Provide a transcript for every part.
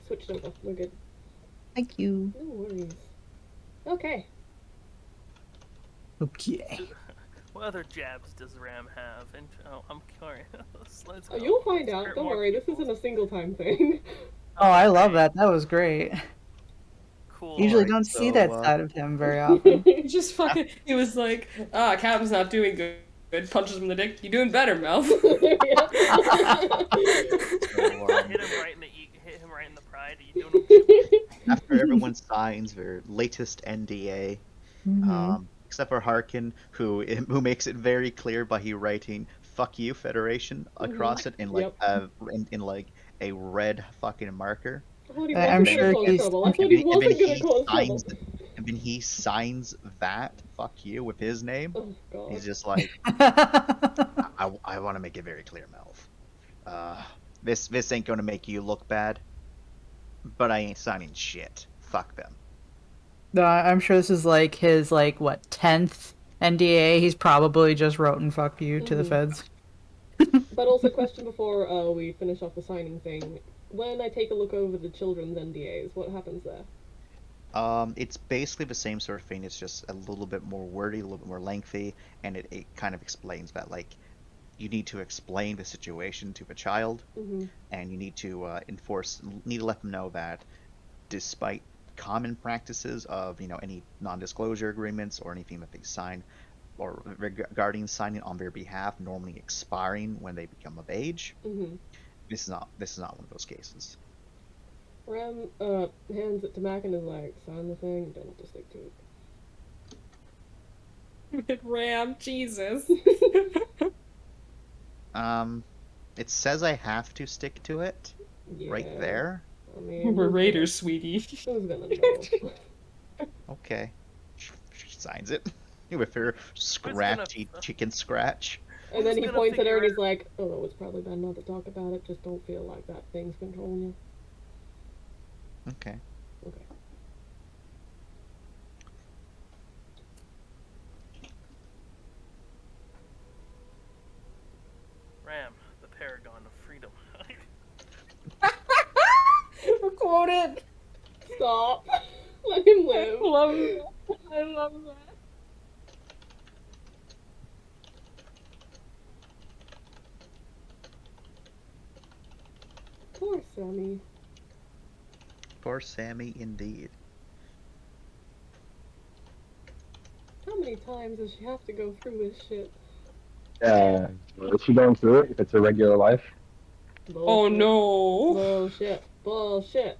switched over. We're good. Thank you. No worries. Okay. Okay. What other jabs does Ram have? And I'm curious. Let's Oh, go. you'll find Let's out. hurt Don't more worry. This peoples. isn't a single time thing. Oh, I love great. that. That was great. Cool. Usually Alright, don't see that so, side of him very often. He just fucking. He was like, Captain's not doing good. Punches him in the dick. You doing better, Mel. so Hit him right in the pride. Are you doing okay? after everyone signs their latest NDA, Mm-hmm. except for Harkin, who makes it very clear by he writing "fuck you, Federation" across it in like Yep. in like a red fucking marker. I thought he I'm wasn't gonna sure cause he's. trouble. I thought And he then, and then wasn't gonna he cause signs trouble. and then he signs that "fuck you" with his name. Oh god. He's just like, I want to make it very clear, Melv. This ain't gonna make you look bad, but I ain't signing shit. Fuck them. No, I'm sure this is like his what 10th NDA. He's probably just wrote and fuck you to the feds. But also, question before we finish off the signing thing. When I take a look over the children's NDAs, what happens there? It's basically the same sort of thing. It's just a little bit more wordy, a little bit more lengthy, and it kind of explains that like you need to explain the situation to the child, and you need to need to let them know that despite common practices of any non-disclosure agreements or anything that they sign or regarding signing on their behalf normally expiring when they become of age, this is not one of those cases. Ram hands it to Mac and is like, sign the thing, don't have to stick to it. Ram, Jesus. It says I have to stick to it Yeah. right there. I mean, We're raiders, sweetie. Who's gonna know? Okay. She signs it with her scratchy chicken scratch. And then he gonna points at her and figure he's like, oh, it's probably better not to talk about it. Just don't feel like that thing's controlling you. Okay. Okay. Ram, the paragon of freedom. Quote it. Stop. Let him live. I love that. Poor Sammy. Poor Sammy, indeed. How many times does she have to go through this shit? Is she going through it if it's a regular life? Bullshit. Oh no. Bullshit. Bullshit.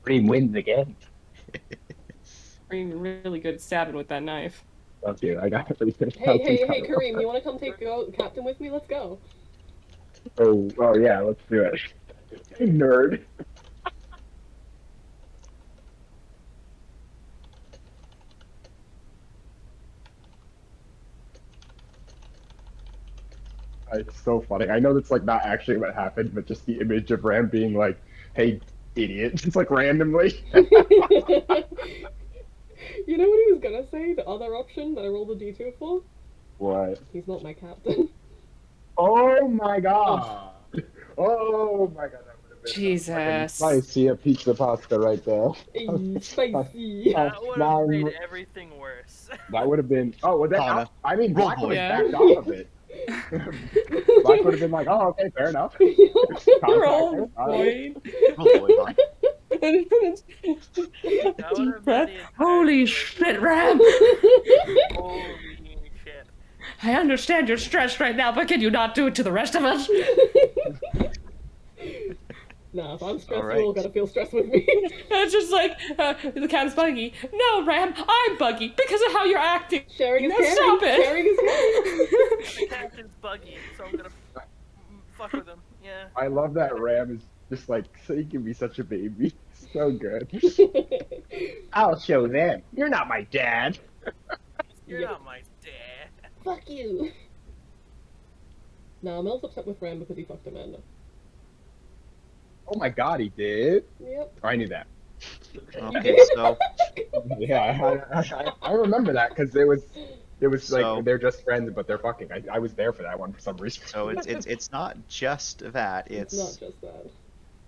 Cream wins again. Being really good at stabbing with that knife. Thank you. I got it. Hey, Kareem, you wanna come take Captain with me? Let's go. Oh yeah, let's do it. Nerd. It's so funny. I know that's like not actually what happened, but just the image of Ram being like, "Hey, idiot," just like randomly. You know what he was gonna say? The other option that I rolled a d2 for? What? He's not my captain. Oh my god! Oh my god! That would have been Jesus. spicy pizza pasta right there. Ay, spicy. That would have made everything worse. That would have been. Oh, well, Connor, that. I mean, roll Black would boy. have backed off of it. Black would have been like, "Oh, okay, fair enough." Roll, Alright. boy. Oh boy, Vaughn. That would have been the entire Holy situation. shit, Ram! Holy shit. I understand you're stressed right now, but can you not do it to the rest of us? Nah, if I'm stressed, Alright. you all gotta feel stressed with me. It's just like, the cat's Buggy. No, Ram, I'm Buggy because of how you're acting. Sharing is Now caring. stop it. Sharing is The captain's buggy, so I'm gonna fuck with him. Yeah. I love that Ram is just like, so he can be such a baby. So good. caring. I'll show them. You're not my dad. You're Yep. not my dad. Fuck you. Nah, Mel's upset with Ram because he fucked Amanda. Oh my god, he did. Yep. I knew that. Okay, so Yeah, I remember that because it was So- like they're just friends, but they're fucking. I was there for that one for some reason. it's not just that. It's It's not just that.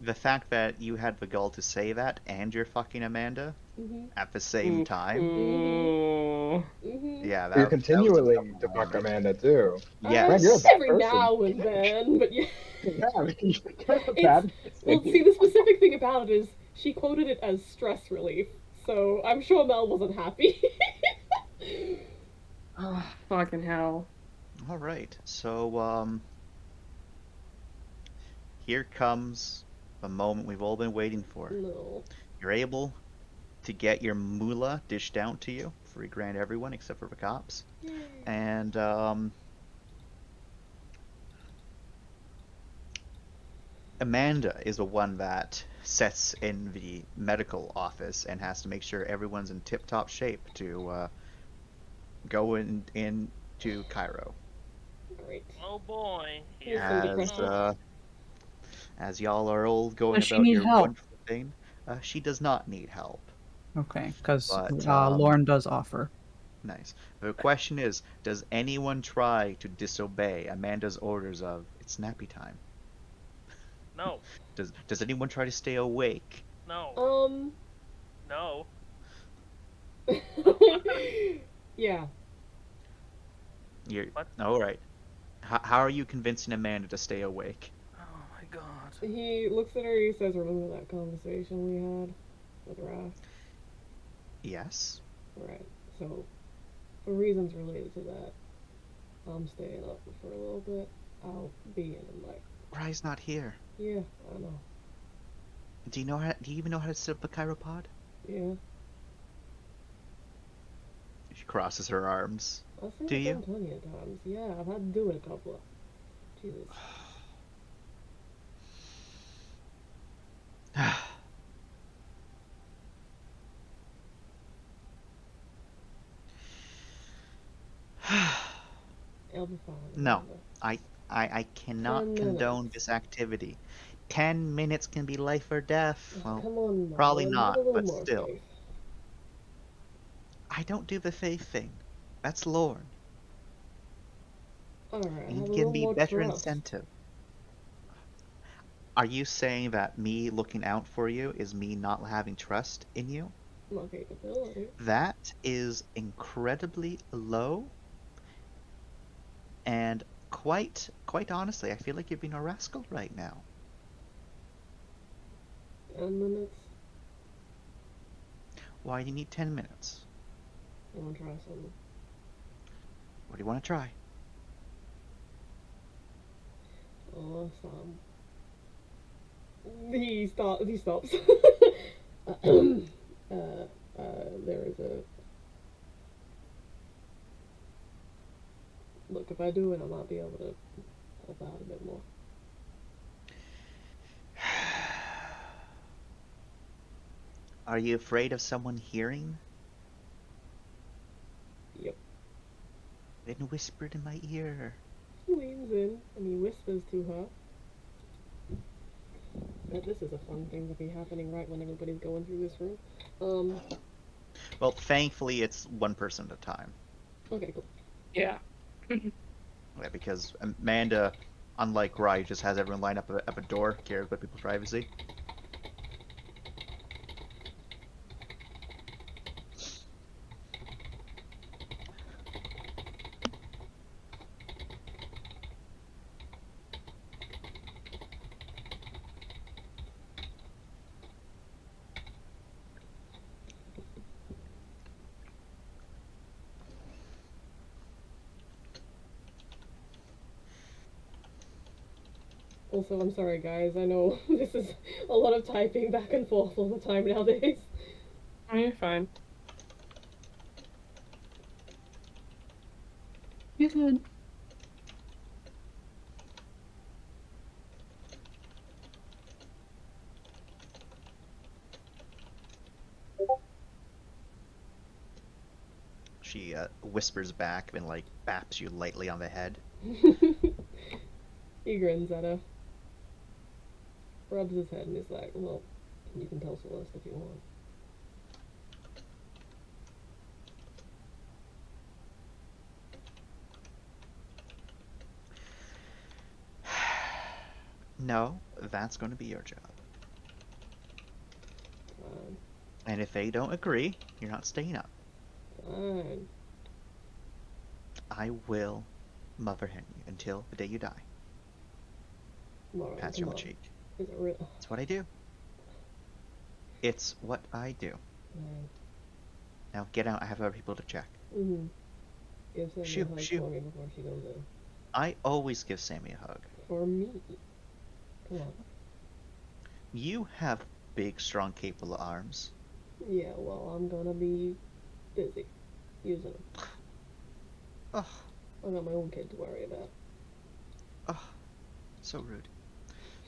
the fact that you had the gall to say that and you're fucking Amanda Mm-hmm. at the same time, Ooh. Mm-hmm. yeah, You're that was a continuing to double fuck whammy. Amanda too. Grant, you're a Yes. bad Every person. now and then, but yeah. Yeah, I mean, you're a It's bad well. person. See, the specific thing about it is she quoted it as stress relief, so I'm sure Mel wasn't happy. Oh, fucking hell. All right. So, here comes the moment we've all been waiting for. No. You're able to get your moolah dished out to you, free grand everyone except for the cops. Yay. And Amanda is the one that sits in the medical office and has to make sure everyone's in tip-top shape to go in to Cairo. Great. Oh boy. Here's Here some we As depression. go. as y'all are all going Does she about need your help? wonderful thing, she does not need help. Okay, because But Lauren does offer. nice. The question is, does anyone try to disobey Amanda's orders of it's nappy time? No. Does anyone try to stay awake? No. Um. No. Yeah. You're What? all right. How are you convincing Amanda to stay awake? Oh my god. He looks at her. He says, "Remember that conversation we had with Raph?" Yes. Right. So, for reasons related to that, I'm staying up for a little bit. I'll be in like, Rye's not here. yeah, I know. Do you even know how to set up a chiropod? Yeah. She crosses her arms. I've seen Do it you? done plenty of times. Yeah, I've had to do it a couple of. Jesus. I'll be fine. No, Amanda. I cannot 10 condone minutes. this activity. 10 minutes can be life or death. Oh, Well, come on, probably Marlon. Have not, a little but more still. faith. I don't do the faith thing. That's Lorne. Alright, You have need a to give little me more better trust. incentive. Are you saying that me looking out for you is me not having trust in you? My capability. That is incredibly low, and quite honestly, I feel like you're being a rascal right now. 10 minutes. Why do you need 10 minutes? I want to try something. What do you want to try? Oh, He stops. There is a. Look, if I do it, I might be able to help out a bit more. Are you afraid of someone hearing? Yep. Then whisper it in my ear. He leans in and he whispers to her. This is a fun thing to be happening right when everybody's going through this room. Well, thankfully, it's one person at a time. Okay, cool. Yeah. Yeah, because Amanda, unlike Rye, just has everyone line up at a door, cares about people's privacy. Also, I'm sorry, guys. I know this is a lot of typing back and forth all the time nowadays. Oh, you're fine. You good? She whispers back and like baps you lightly on the head. He grins at her, rubs his head, and is like, "Well, you can tell Celeste if you want." No, that's going to be your job. And if they don't agree, you're not staying up. Fine. I will mother hen you until the day you die. Alright, Pat you come on the on. cheek. Is it real? It's what I do. It's what I do. Fine. Now get out. I have other people to check. Mm-hmm. Give Sammy Shoo, a hug shoo. for me before she goes in. I always give Sammy a hug. For me. Come on. You have big, strong, capable arms. Yeah, well, I'm gonna be busy using them. Oh, I got my own kid to worry about. oh, so rude.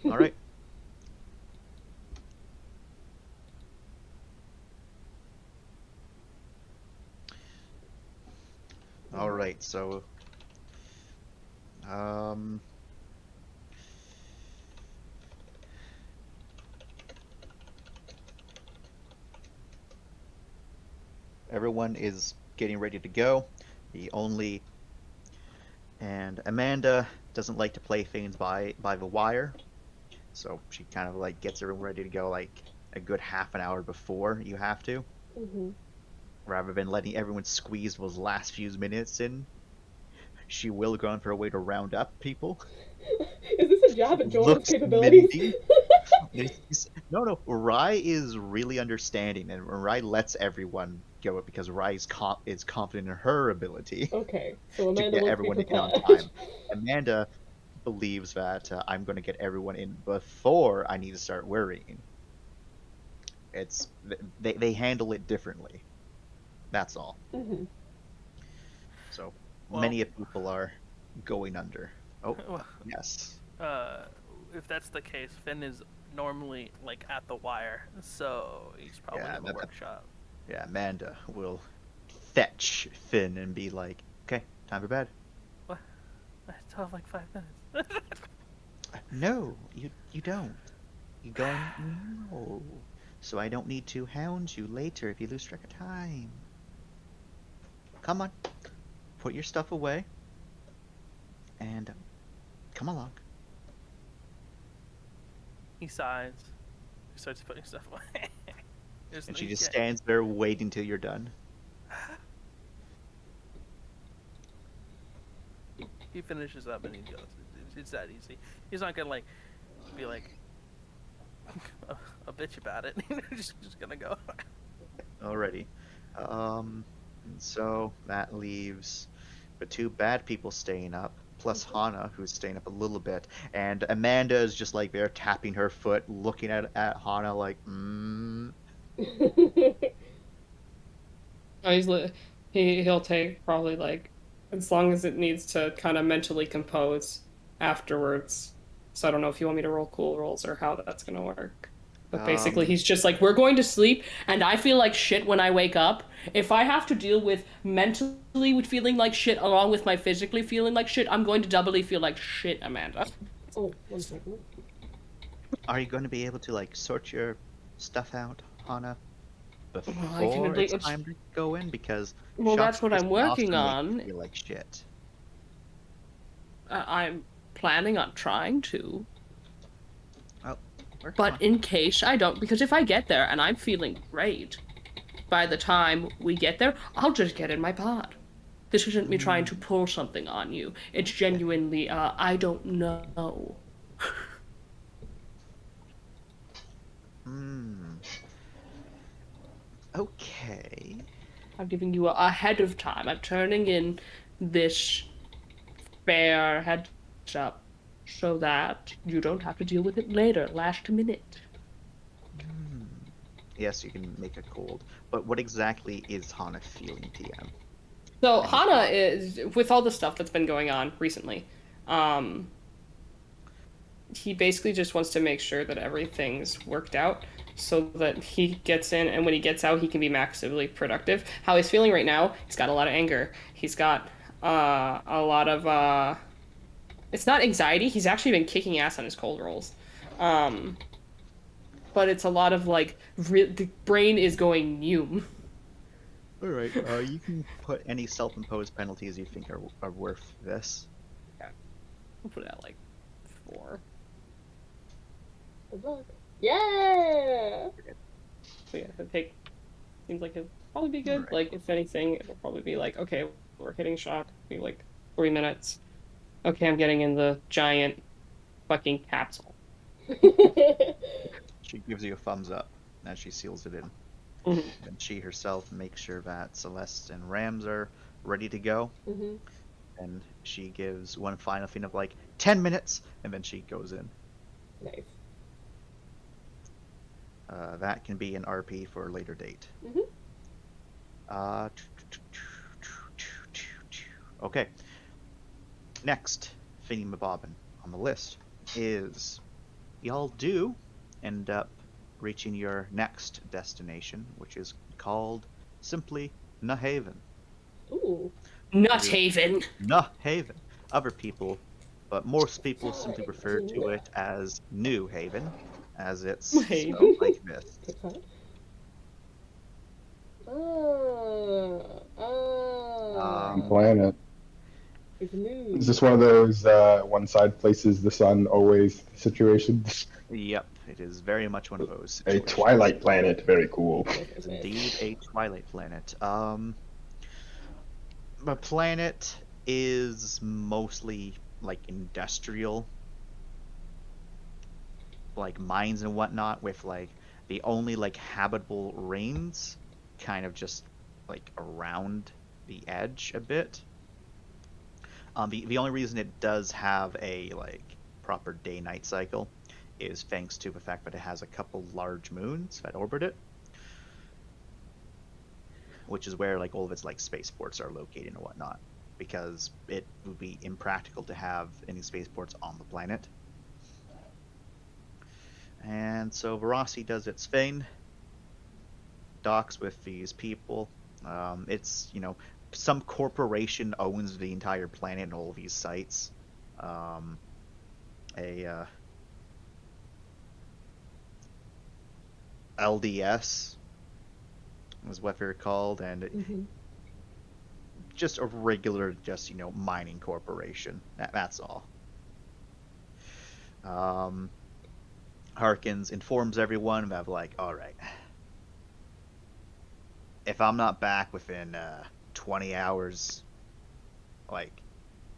All right. All right. So, um, everyone is getting ready to go. The only and Amanda doesn't like to play things by the wire, so she kind of like gets everyone ready to go like a good half an hour before you have to, Mm-hmm. rather than letting everyone squeeze those last few minutes in. She will go on for a way to round up people. Is this a jab at Jordan's Looks capabilities? minty. No. Rai is really understanding, and Rai lets everyone go because Rai is confident in her ability Okay, so to Amanda get wants to be everyone in on prepared. time. Amanda believes that I'm going to get everyone in before I need to start worrying. It's they handle it differently. That's all. Mm-hmm. So Well, many of people are going under. Oh, well, yes. if that's the case, Fynn is normally like at the wire, so he's probably Yeah, in the workshop. Yeah, Amanda will fetch Finn and be like, "Okay, time for bed." What? I still have like 5 minutes. No, you don't. You're going no. So I don't need to hound you later if you lose track of time. Come on, put your stuff away, and come along. He sighs. He starts putting stuff away. There's And no- she just yeah. stands there waiting till you're done. He finishes up and he goes. It's that easy. He's not gonna like be like a bitch about it. He's just gonna go. Alrighty. And so that leaves the two bad people staying up, plus Hana, who's staying up a little bit, and Amanda is just like there tapping her foot, looking at Hana like, Oh, he'll take probably like as long as it needs to kind of mentally compose afterwards. So I don't know if you want me to roll cool rolls or how that's gonna work. But basically, he's just like, we're going to sleep, and I feel like shit when I wake up. If I have to deal with mentally with feeling like shit along with my physically feeling like shit, I'm going to doubly feel like shit, Amanda. Oh, 1 second. Are you going to be able to like sort your stuff out, Hana, before at it's least- time to go in? Because Well, shock that's what I'm can also working make you on. feel like shit. I'm planning on trying to. Oh, work But on. in case I don't, because if I get there and I'm feeling great, by the time we get there, I'll just get in my pod. This isn't me trying to pull something on you. It's genuinely, I don't know. Okay. I'm giving you ahead of time. I'm turning in this fair heads up so that you don't have to deal with it later, last minute. Yes, you can make a cold. But what exactly is Hana feeling, TM? So And Hana why? is, with all the stuff that's been going on recently, he basically just wants to make sure that everything's worked out so that he gets in and when he gets out he can be maximally productive. How he's feeling right now, he's got a lot of anger. He's got a lot of it's not anxiety, he's actually been kicking ass on his cold rolls. But it's a lot of like the brain is going new. All right. You can put any self-imposed penalties you think are worth this. We'll put it at like 4. Good luck. Yeah! So yeah, I take seems like it'd probably be good. Right. Like, if anything, it'll probably be like, okay, we're hitting shock. Be like 3 minutes. Okay, I'm getting in the giant fucking capsule. She gives you a thumbs up as she seals it in. Mhm. And she herself makes sure that Celeste and Rams are ready to go. Mm-hmm. And she gives one final thing of like 10 minutes, and then she goes in. Nice. That can be an RP for a later date. Mm-hmm. Uh, okay. Next, Finny Mabobbin on the list is y'all do end up reaching your next destination, which is called simply Nahaven. Ooh. Nut Haven. Nahaven. Other people, but most people simply Sorry, refer to no. it as New Haven, as it's Haven. spelled like this. Pixar. Ah. Planet. It's new. Is this one of those one side places the sun always situations? Yep, it is very much one of those A situations. twilight planet, very cool. It's indeed a twilight planet. The planet is mostly like industrial, like mines and whatnot, with like the only like habitable rains kind of just like around the edge a bit. The only reason it does have a like proper day-night cycle is thanks to the fact that it has a couple large moons that orbit it, which is where like all of its like spaceports are located and whatnot, because it would be impractical to have any spaceports on the planet. And so Verossi does its thing, docks with these people. It's, you know, some corporation owns the entire planet and all of these sites. LDS is what they're called, and Mm-hmm. just a regular, just, you know, mining corporation. That's all. Harkins informs everyone that, like, all right, if I'm not back within 20 hours, like,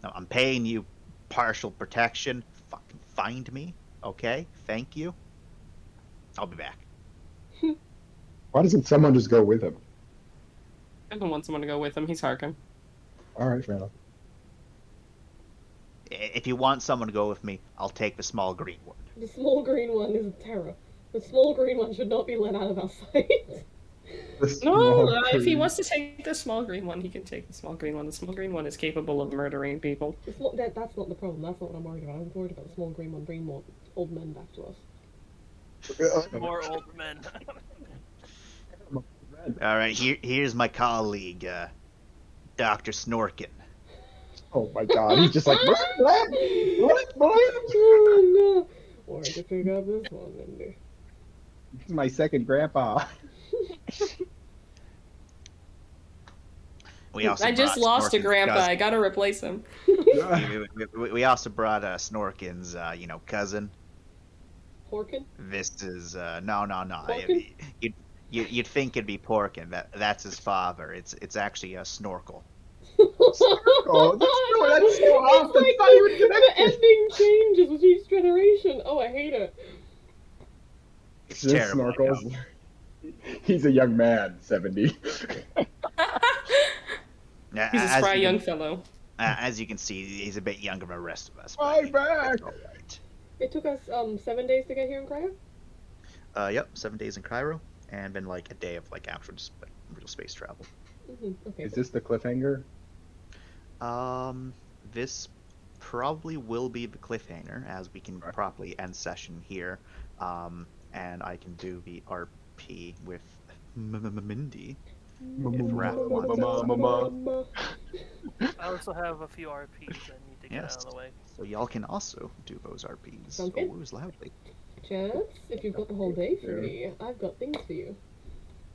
I'm paying you partial protection. Fucking find me, okay? Thank you. I'll be back. Why doesn't someone just go with him? I don't want someone to go with him. He's Harkin. All right, fair enough. If you want someone to go with me, I'll take the small green one. The small green one is a terror. The small green one should not be let out of our sight. The No, small if he tree. wants to take the small green one, he can take the small green one. The small green one is capable of murdering people. That's not the problem. That's not what I'm worried about. I'm worried about the small green one bringing more old men back to us. More old men. All right, here's my colleague, Dr. Snorkin. Oh my god, he's just like, what? Oh no! Or I could pick up this one and do. This is my second grandpa. We also I just brought lost a Snorkin's grandpa. cousin. I gotta replace him. We also brought Snorkin's, you know, cousin. Porkin? This is no. Porkin? You'd think it'd be Porkin. That's his father. It's actually a Snorkel. Oh, that's so off. It's That's like not even the connected. ending changes with each generation. Oh, I hate it. It's Just terrible. I know. snorkels. He's a young man, 70. Yeah, He's a as spry you young can- fellow. As you can see, he's a bit younger than the rest of us. I'm but back! it's all right. It took us 7 days to get here in Cryo. Yep, 7 days in Cairo, and then like a day of like actual just like real space travel. Mm-hmm. Okay. Is this the cliffhanger? This probably will be the cliffhanger, as we can properly end session here, and I can do the RP with Mindy. I also have a few RPs I need to get Yes. out of the way. So y'all can also do those RPs. Sounds good. Always loudly. Chance, if you've got the whole day for me, I've got things for you.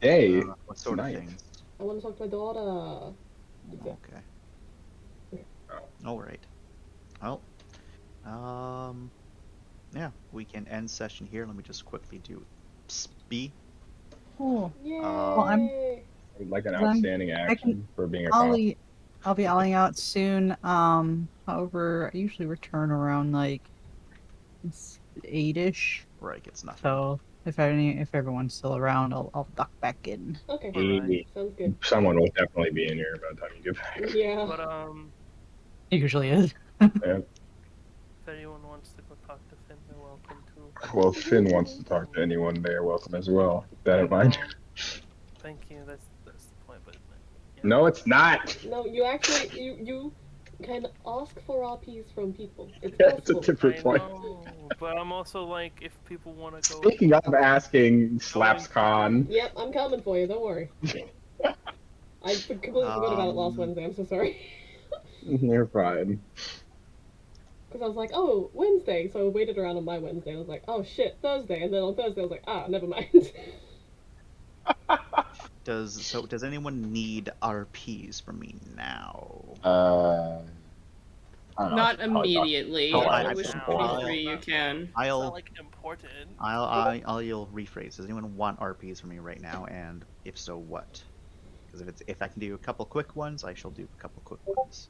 Hey, What sort of nice. things? I want to talk to my daughter. Okay. All right. Well, yeah, we can end session here. Let me just quickly do SB. Cool. Yay! I'm- Like an Well, I'm- outstanding action for being a I'll cop. be I'll be owling out soon. However, I usually return around like 8ish. Right, it's nothing. So if everyone's still around, I'll duck back in. Okay, Alright. sounds good. Someone will definitely be in here by the time you get back. Yeah. But It usually is. Yeah. if anyone wants to go talk to Finn, they're welcome to. Well, if Finn wants to talk to anyone, they are welcome as well. Keep that in mind. Thank you. That's the point. But yeah. No, it's not. No, you actually you can ask for RPs from people. It's Yeah, it's a possible. different I point. know, but I'm also like, if people want to go. Speaking of asking, SlapsCon. Yep, I'm coming for you. Don't worry. I completely forgot about it last Wednesday. I'm so sorry. You're fine. Because I was like, oh, Wednesday. So I waited around on my Wednesday. I was like, oh shit, Thursday. And then on Thursday I was like, ah, never mind. Does anyone need RPs from me now? I don't know, Not I should probably talk- immediately. Oh, I I- wish I- pretty free you can. It's I'll not like important. I'll rephrase. Does anyone want RPs from me right now? And if so, what? Because if I can do a couple quick ones, I shall do a couple quick ones.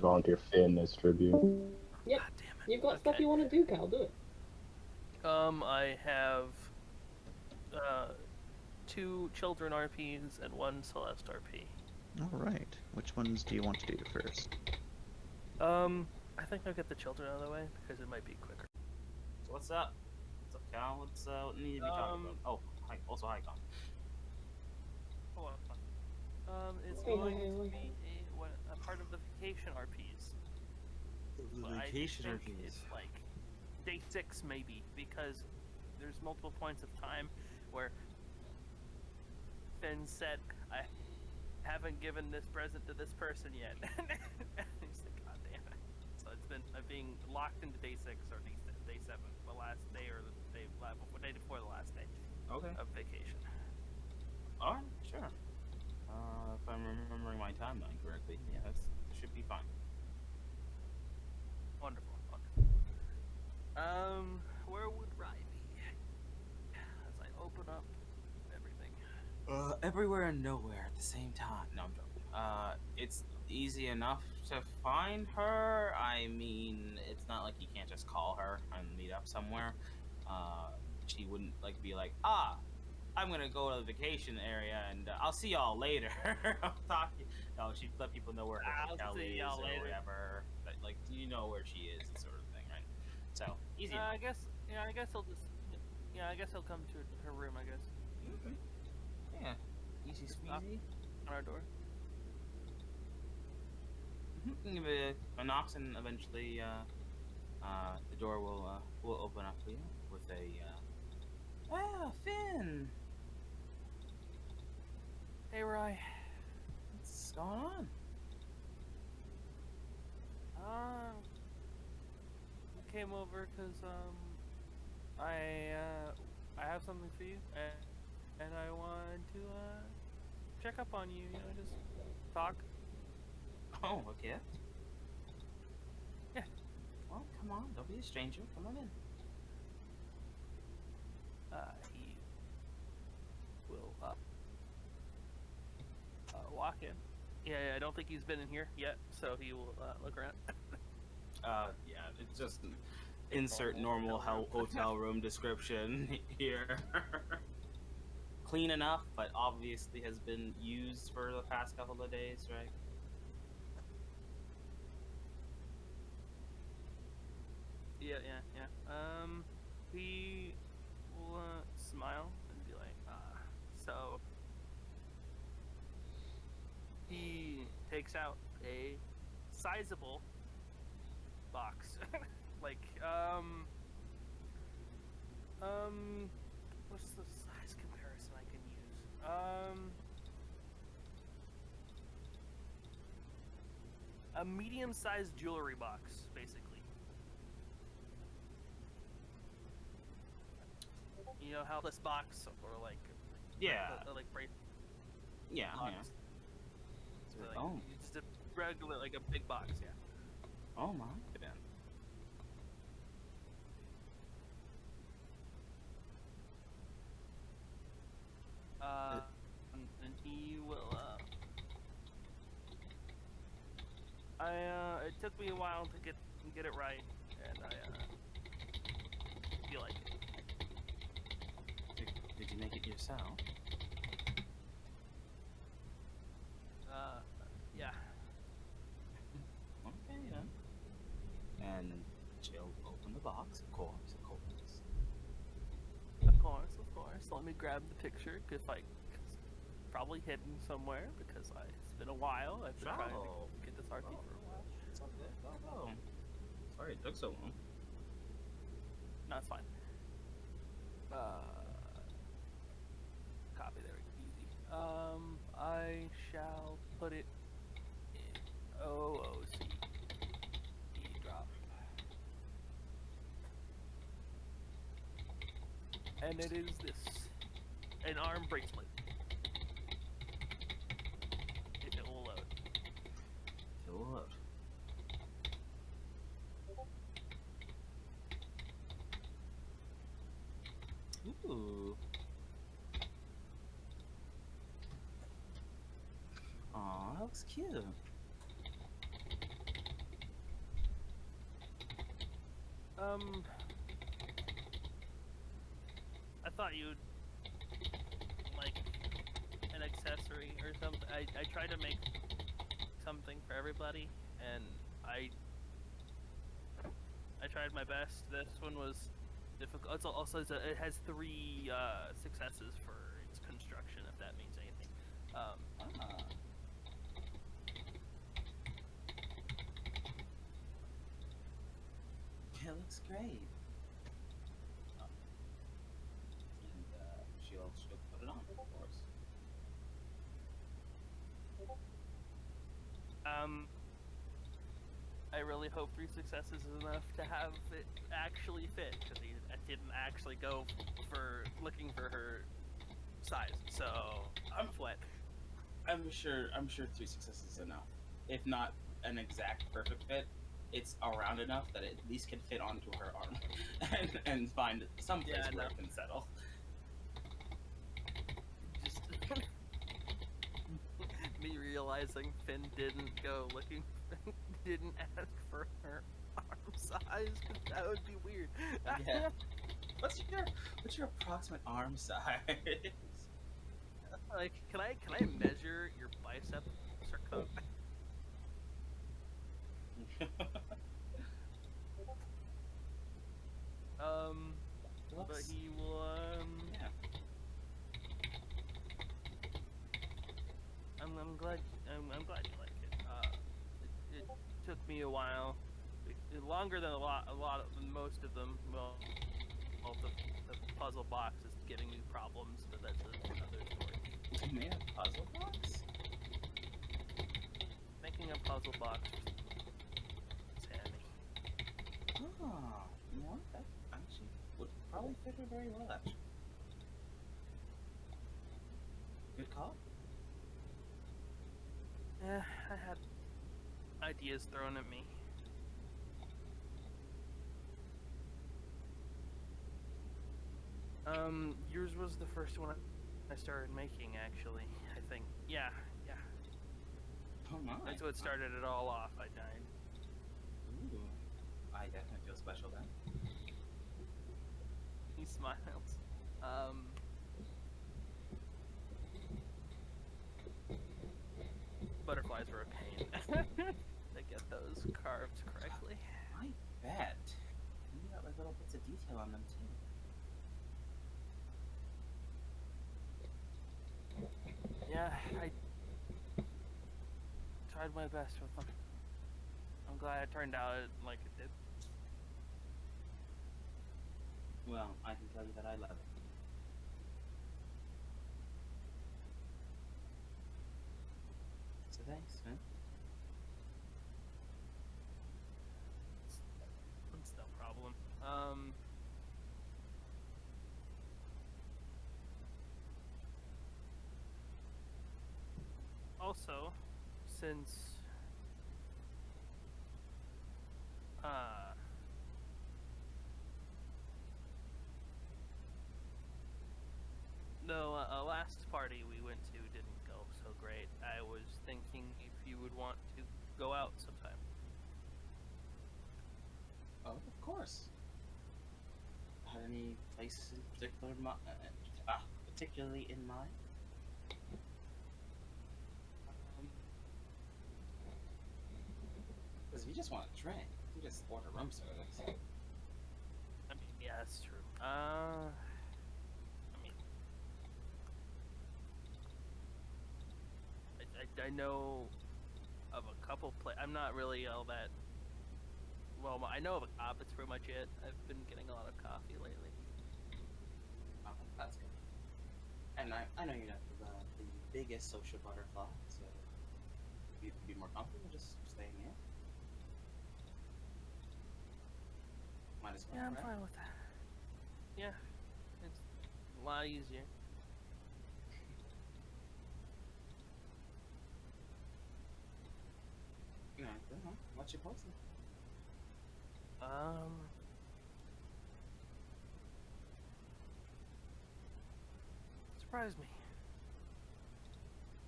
Volunteer Finn as tribute. Yep. God damn it. You've got stuff Okay. you want to do, Cal. Do it. I have 2 children RPs and 1 Celeste RP. All right. Which ones do you want to do first? I think I'll get the children out of the way because it might be quicker. So what's up? What's up, Cal? What need to be talking about? Oh, hi. Also, hi, Con. Hold on. It's Hey, going hey, to hey. be a part of the vacation RPs. But I Vacation think RPs. it's like day 6 maybe, because there's multiple points of time where Finn said, I haven't given this present to this person yet. He's like, God damn it. So I'm being locked into day 6 or day 7, the last day or the day before the last day Okay. of vacation. Alright, sure. If I'm remembering my timeline correctly, yeah, that should be fine. Wonderful. Where would Rye be? As I open up everything. Everywhere and nowhere at the same time. No, I'm joking. It's easy enough to find her. I mean, it's not like you can't just call her and meet up somewhere. She wouldn't be like, I'm gonna go to the vacation area and I'll see y'all later. I'll talk. No, she'd let people know where her I'll hotel see is y'all or later. whatever. Like, do you know where she is, sort of thing, right? So easy. I guess I'll just. Yeah, I guess I'll come to her room. I guess Okay. Yeah, easy squeezy. on our door. Give it a knocks and eventually the door will open up for you with a Finn. Hey, Rye. What's going on? I came over because I have something for you, and I wanted to check up on you. You know, just talk. Oh, okay. Yeah. Well, come on, don't be a stranger. Come on in. He will walk in. Yeah, I don't think he's been in here yet, so he will look around. Yeah, it's just insert normal hotel room description here. Clean enough, but obviously has been used for the past couple of days, right? Yeah. He will smile and be like, so he takes out a sizable box. What's the size comparison I can use? A medium-sized jewelry box, basically. You know how this box or Yeah. like bracelet Yeah. box. Yeah. So, like, Oh. just a regular, like a big box, yeah. Oh my. Then. took me a while to get it right, and I feel like it. Did you make it yourself? Yeah. Okay, then. And she'll open the box, of course, of course. Of course. Let me grab the picture, because it's probably hidden somewhere, because it's been a while. I've been trying to get this RP for a while. It's all good. Go. Sorry it took so long. No, it's fine. Copy there, easy. I shall put it in OOC. Drop. And it is this. An arm bracelet. If it will load. It will load. Ooh. Aw, that looks cute. I thought you'd like an accessory or something. I tried to make something for everybody, and I tried my best. This one was difficult. It's also it has 3 successes for its construction, if that means anything. It looks great. And she'll put it on, of course. I really hope 3 successes is enough to have it actually fit, because I didn't actually go for looking for her size, so I'm wet. I'm sure 3 successes is enough. If not an exact perfect fit, it's around enough that it at least can fit onto her arm and find some place where it can settle. Just me realizing Fynn didn't go looking, didn't ask for her arm size, 'cause that would be weird. Yeah. What's your approximate arm size? Like, can I measure your bicep circumference? But he will, yeah. I'm glad you like it. It took me a while, longer than most of them. Well, the puzzle box is giving me problems, but that's another story. You made a puzzle box? Making a puzzle box is handy. Oh, you know what? That actually would probably fit her very well, actually. Good call. Yeah, I had ideas thrown at me. Yours was the first one I started making, actually. I think. Yeah. Oh my. That's what started it all off. I died. Ooh. I definitely feel special then. He smiles. Butterflies are a pain to get those carved correctly. I bet. And you got like little bits of detail on them too. Yeah, I tried my best with them. I'm glad it turned out like it did. Well, I can tell you that I love it. So thanks, man. It's no problem. Also, since last party we went to didn't go so great. I was thinking if you would want to go out sometime. Oh, of course. Had any place in particular, particularly in mind? Because if you just want to drink, you can just order room service. I mean, yeah, that's true. I mean, I know of a couple I'm not really all that. Well, I know of a cop. That's pretty much it. I've been getting a lot of coffee lately. Oh, that's good. And I know you're not the biggest social butterfly, so if you can be more comfortable just staying in. Might as well. Yeah, I'm right? fine with that. Yeah, it's a lot easier. Yeah, good, huh? What's your post? Surprise me.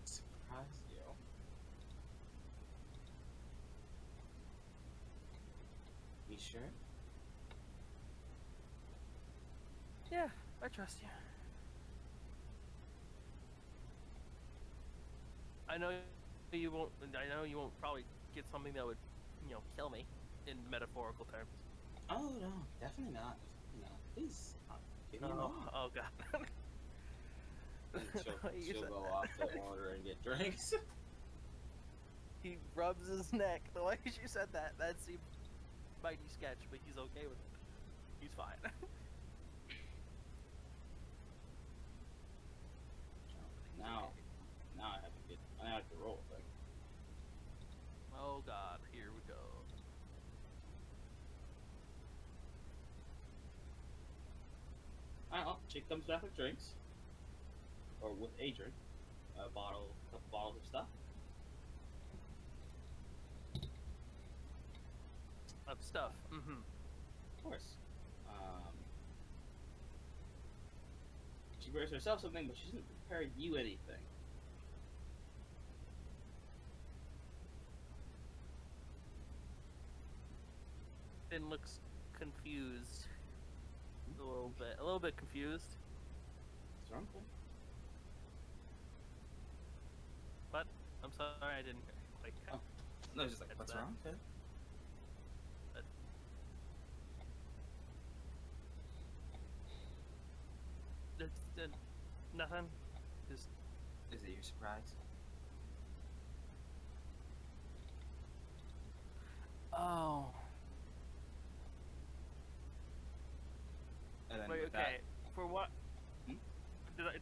Surprise you. You sure? Yeah, I trust you. I know you won't. I know you won't probably get something that would, kill me, in metaphorical terms. Oh no, definitely not. Please, give me a moment. Oh god. And You she'll said go that. off to order and get drinks. He rubs his neck. The way she said that seemed mighty sketch, but he's okay with it. He's fine. Now I have to roll. Like, Oh god, here we go. alright, well, she comes back with drinks, or with a drink, a couple bottles of stuff. Of stuff. Mm-hmm. Of course. She prepares herself something, but she doesn't prepare you anything. Finn looks confused. A little bit confused. What's wrong, Cole? But I'm sorry, I didn't quite catch. Oh. No, it's just like, That's what's that. wrong, kid? It's nothing. Just Is it your surprise? oh. And then Wait, with okay. For what? Hmm? Did I?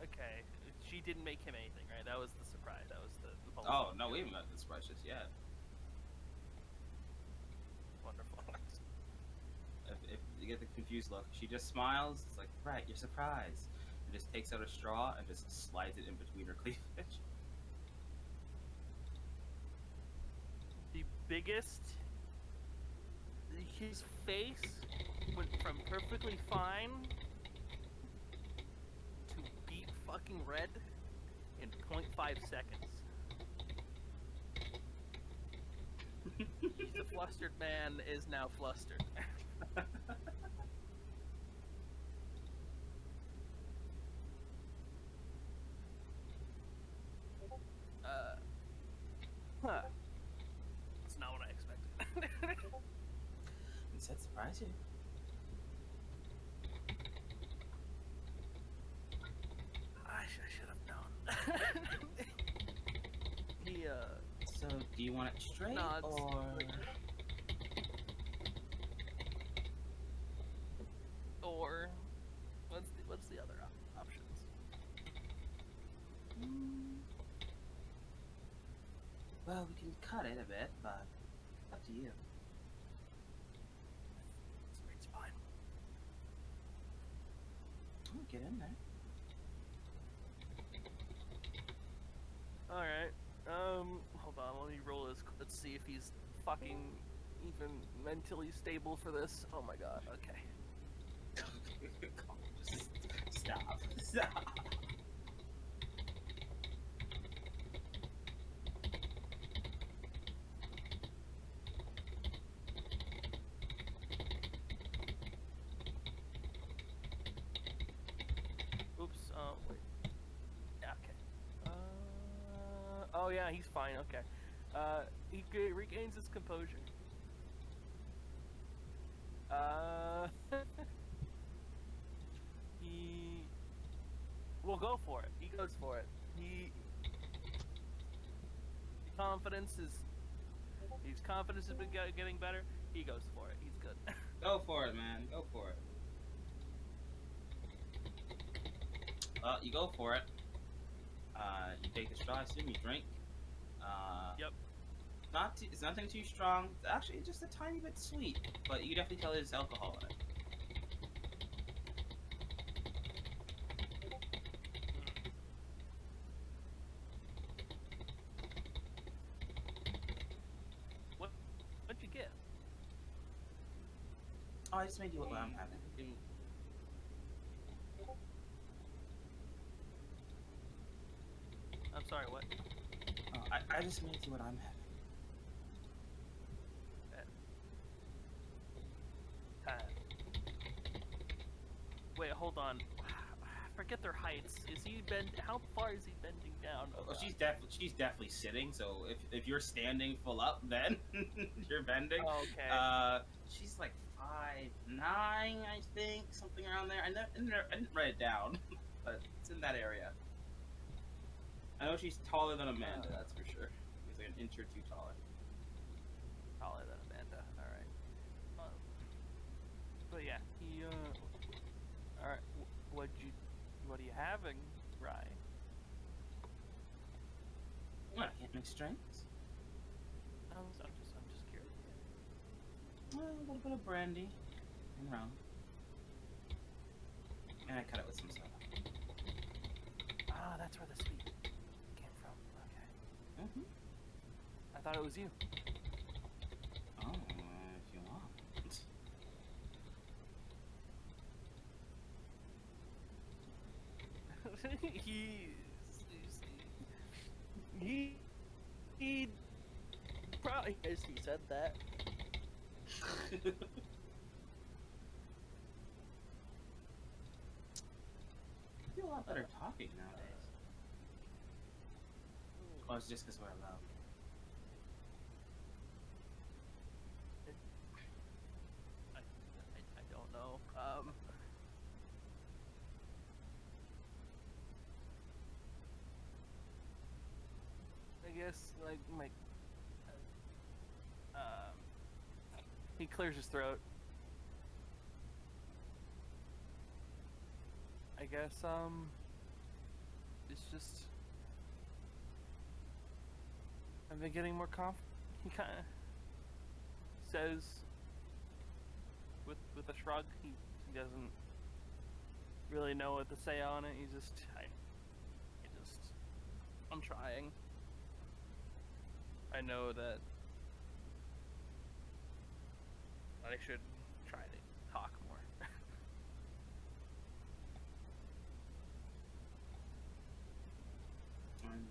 Okay. She didn't make him anything, right? That was the surprise. That was the whole. Oh no, we haven't met the surprise just yet. Wonderful. If you get the confused look, she just smiles. It's like, right, you're surprised, and just takes out a straw and just slides it in between her cleavage. The biggest. His face went from perfectly fine to beet fucking red in 0.5 seconds. The flustered man is now flustered. Huh. That's not what I expected. He said surprise you. I should have known. He, So, do you want it straight No, it's or? or what's the other options? Well, we can cut it a bit, but up to you. Straight's fine. Oh, get in there. All right. Hold on. Let me roll this. Let's see if he's fucking even mentally stable for this. Oh my god. Okay. Just stop. Stop. Oh yeah, he's fine. Okay. He regains his composure. He will go for it. He goes for it. Confidence is. His confidence has been getting better. He goes for it. He's good. Go for it, man. Go for it. You go for it. You take the straw, I assume you drink. Yep. It's nothing too strong. It's actually just a tiny bit sweet, but you can definitely tell there's alcohol in it. What'd you get? Oh, I just made you what I'm having. I'm sorry. What? Oh, I just made you what I'm having. Wait, hold on. Forget their heights. Is he How far is he bending down? Oh, she's definitely sitting. So if you're standing full up, then you're bending. Oh, okay. She's like 5'9", I think, something around there. I didn't write it down, but it's in that area. I know she's taller than Amanda. That's for sure. She's like an inch or two taller. Taller than Amanda. All right. But yeah, he. All right. What are you having, Rye? What? I can't mix drinks. I'm just curious. A little bit of brandy and rum, and I cut it with some soda. Ah, that's where the sweet came from. Okay. Mm-hmm. I thought it was you. Oh, if you want. he probably as he said that. I feel a lot better talking nowadays. Oh, it's just because we're alone. I don't know. I guess like my he clears his throat. I guess it's just I've been getting more confident. He kind of says with a shrug. He doesn't really know what to say on it. I'm trying. I know that I should try to talk more. I'm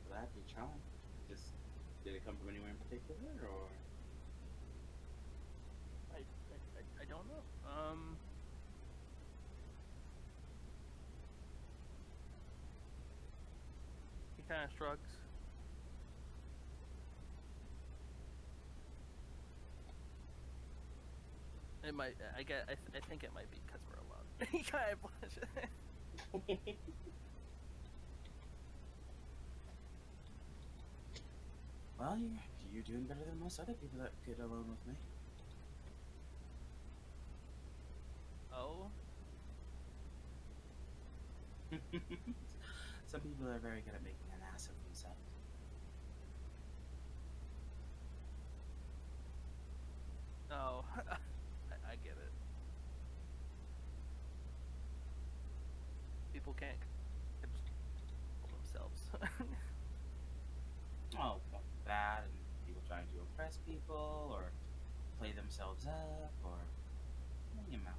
glad you tried. Just did it come from anywhere in particular, or? I don't know. He kind of shrugs. It might. I think it might be because we're alone. He kind of blushes. Well, you're doing better than most other people that get alone with me. Oh. Some people are very good at making an ass of themselves. Oh. I get it. People can't control themselves. Oh, well, that and people trying to impress people or play themselves up or you know.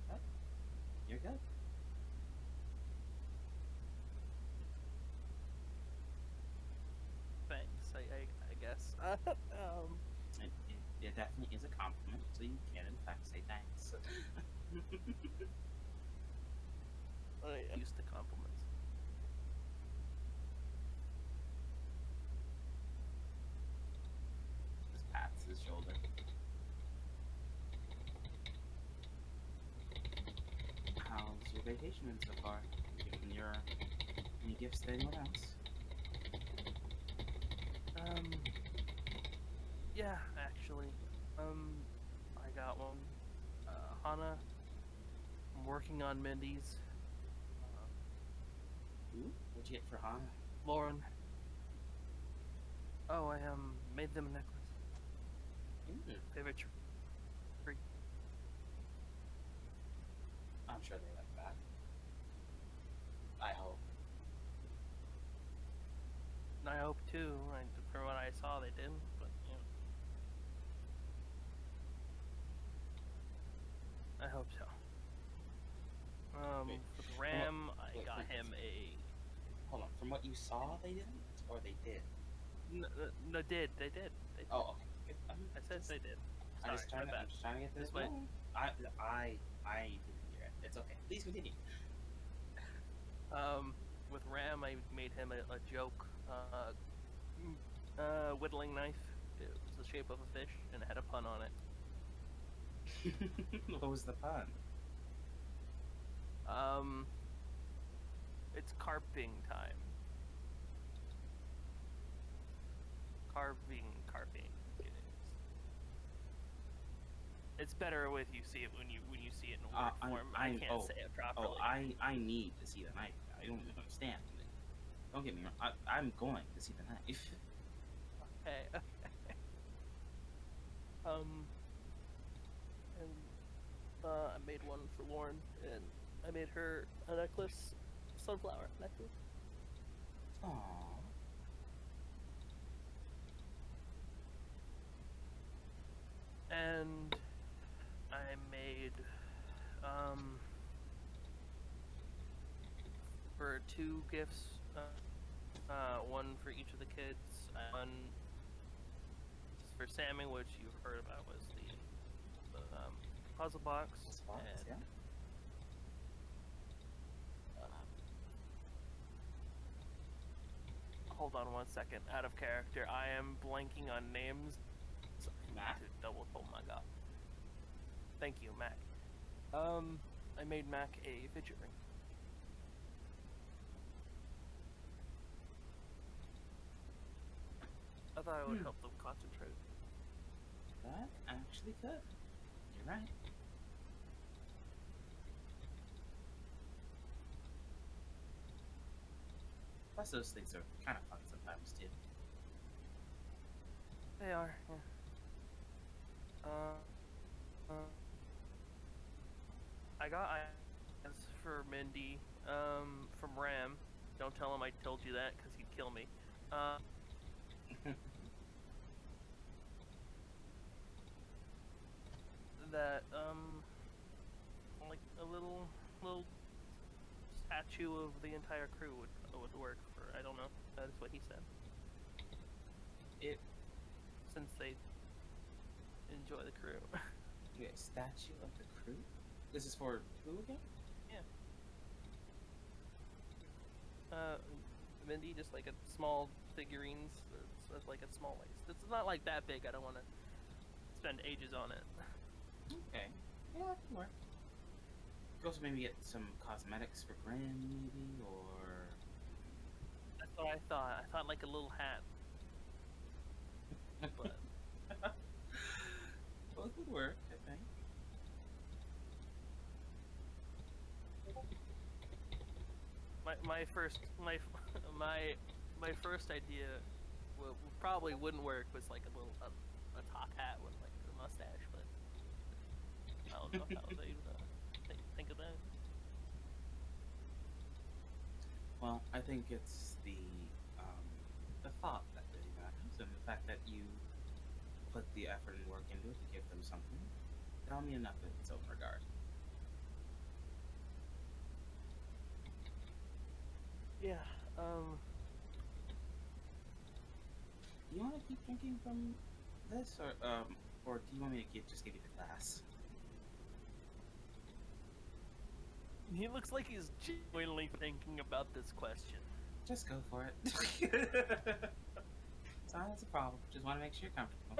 But you're good. Thanks. I guess. It definitely is a compliment, so you can in fact say thanks. shoulder. How's your vacation been so far? Given your any gifts to anyone else? Yeah, actually. I got one. Hana, I'm working on Mindy's. Ooh, what'd you get for Hana? Lauren. Oh, I made them a necklace. Ooh, Favorite tree. I'm sure they like that. I hope. And I hope too. From what I saw, they didn't. But I hope so. Wait, With Ram, I wait, got wait. him a. Hold on. From what you saw, they didn't, or they did. No, they did. Oh, okay. Good. I said they did. I'm Sorry, my just bad. trying to get this This way. going. I didn't hear it. It's okay. Please continue. With Ram, I made him a joke. Whittling knife. It was the shape of a fish and it had a pun on it. What was the pun? It's carping time. Carving. It is. It's better with you see it when you see it in word form. I can't say it properly. Oh, I need to see the knife. I don't understand. Don't get me wrong. I'm going to see the knife. Okay. And I made one for Lauren, and I made her a necklace, sunflower necklace. Aww. And I made for 2 gifts, one for each of the kids. One for Sammy, which you've heard about, was the puzzle box. And, Yeah. hold on one second. Out of character. I am blanking on names. So I need Mac? to double. Oh my god. Thank you, Mac. I made Mac a fidget ring. I thought it would help them concentrate. That actually could. You're right. Plus, those things are kind of fun sometimes too. They are, yeah. I got eyes for Mindy, from Ram. Don't tell him I told you that, because he'd kill me. That, like a little statue of the entire crew would work for, I don't know. That's what he said. Since they enjoy the crew. Yeah, statue of the crew? This is for who again? Yeah. Mindy, just like a small figurines, it's like a small waist. It's not like that big, I don't want to spend ages on it. Okay. Yeah, that can work. You could also maybe get some cosmetics for Grim, maybe, or... That's what I thought. I thought like a little hat. But well, it would work, I think. my first idea probably wouldn't work was like a top hat with like a mustache, but I don't know how they think of that. Well, I think it's the thought that really matters, and the fact that you put the effort and work into it to give them something. That'll mean enough in its own regard. Yeah. Do you want to keep drinking from this, or do you want me to just give you the glass? He looks like he's genuinely thinking about this question. Just go for it. It's not a problem. Just want to make sure you're comfortable.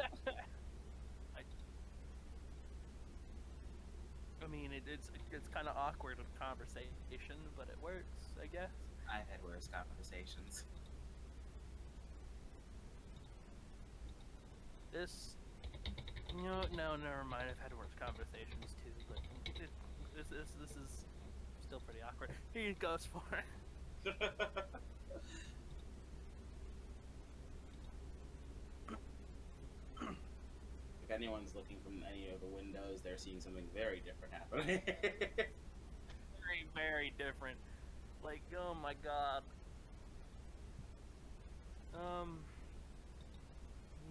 mean, it's kind of awkward with conversation, but it works, I guess. I've had worse conversations. This, no, never mind. I've had worse conversations too, but this is still pretty awkward. He goes for it. If anyone's looking from any of the windows, they're seeing something very different happening. Very, very different. Like, oh my god.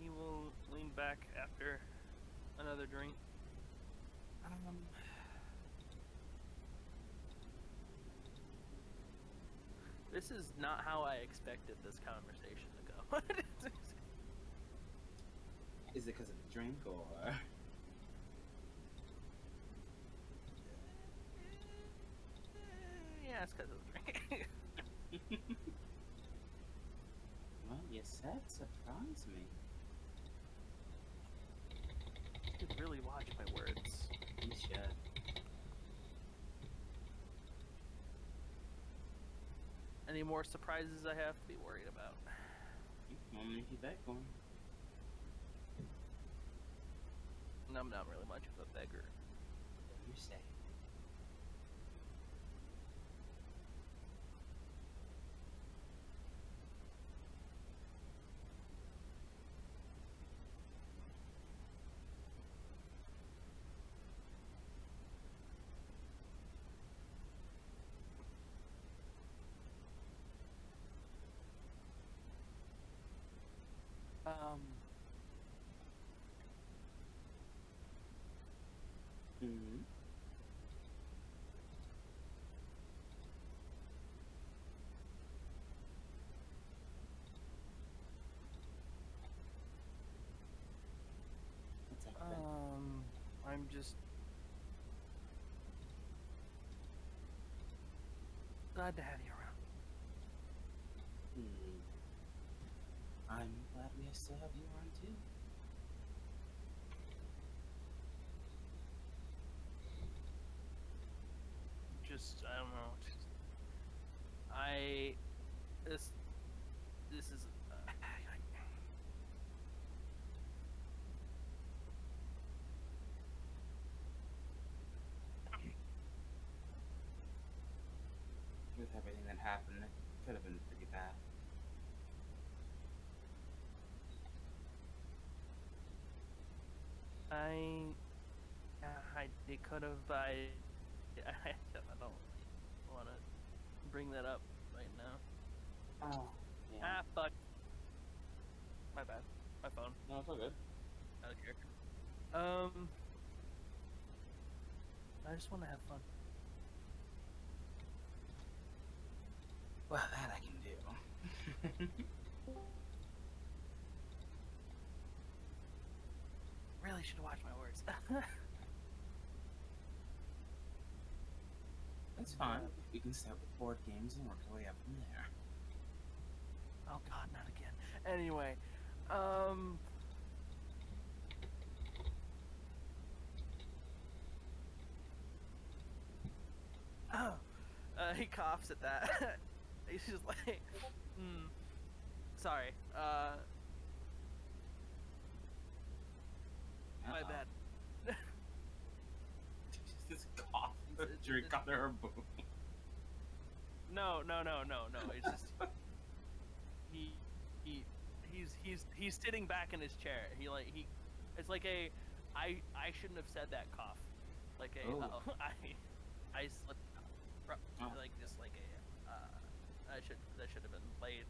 He will lean back after another drink. This is not how I expected this conversation to go. Is it because of the drink, or? Yeah, it's because of the drink. Well, you said surprise me. I should really watch my words. You should. Any more surprises I have to be worried about? You want me to keep that going? I'm not really much of a beggar. You say. Mm-hmm. What's up, Ben? I'm just glad to have you around. I'm glad we still have you around too. Just, I don't know. This is. With everything that happened, it could have been pretty bad. It could have, but I don't want to bring that up right now. Oh, yeah. Fuck. My bad. My phone. No, it's all good. Out of character. I just want to have fun. Well, that I can do. Really should watch my words. That's fine. We can start with board games and work our way up from there. Oh god, not again. Anyway, he coughs at that. He's just like, sorry, my bad. This cough, the drink on her boob. No. It's just he's sitting back in his chair. It's like a I shouldn't have said that cough. Like a I slipped. Like just like a that should have been played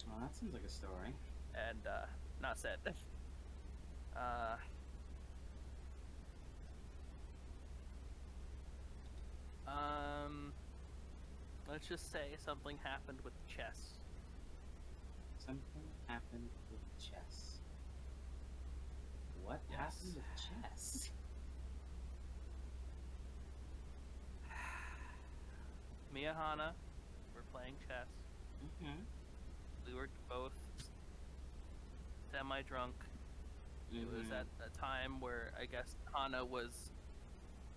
Well, that seems like a story. and not said. Let's just say something happened with chess. Something happened with chess. What Yes. happened with chess? Me and Hana were playing chess. Mm-hmm. We were both semi-drunk. It was at a time where I guess Hana was,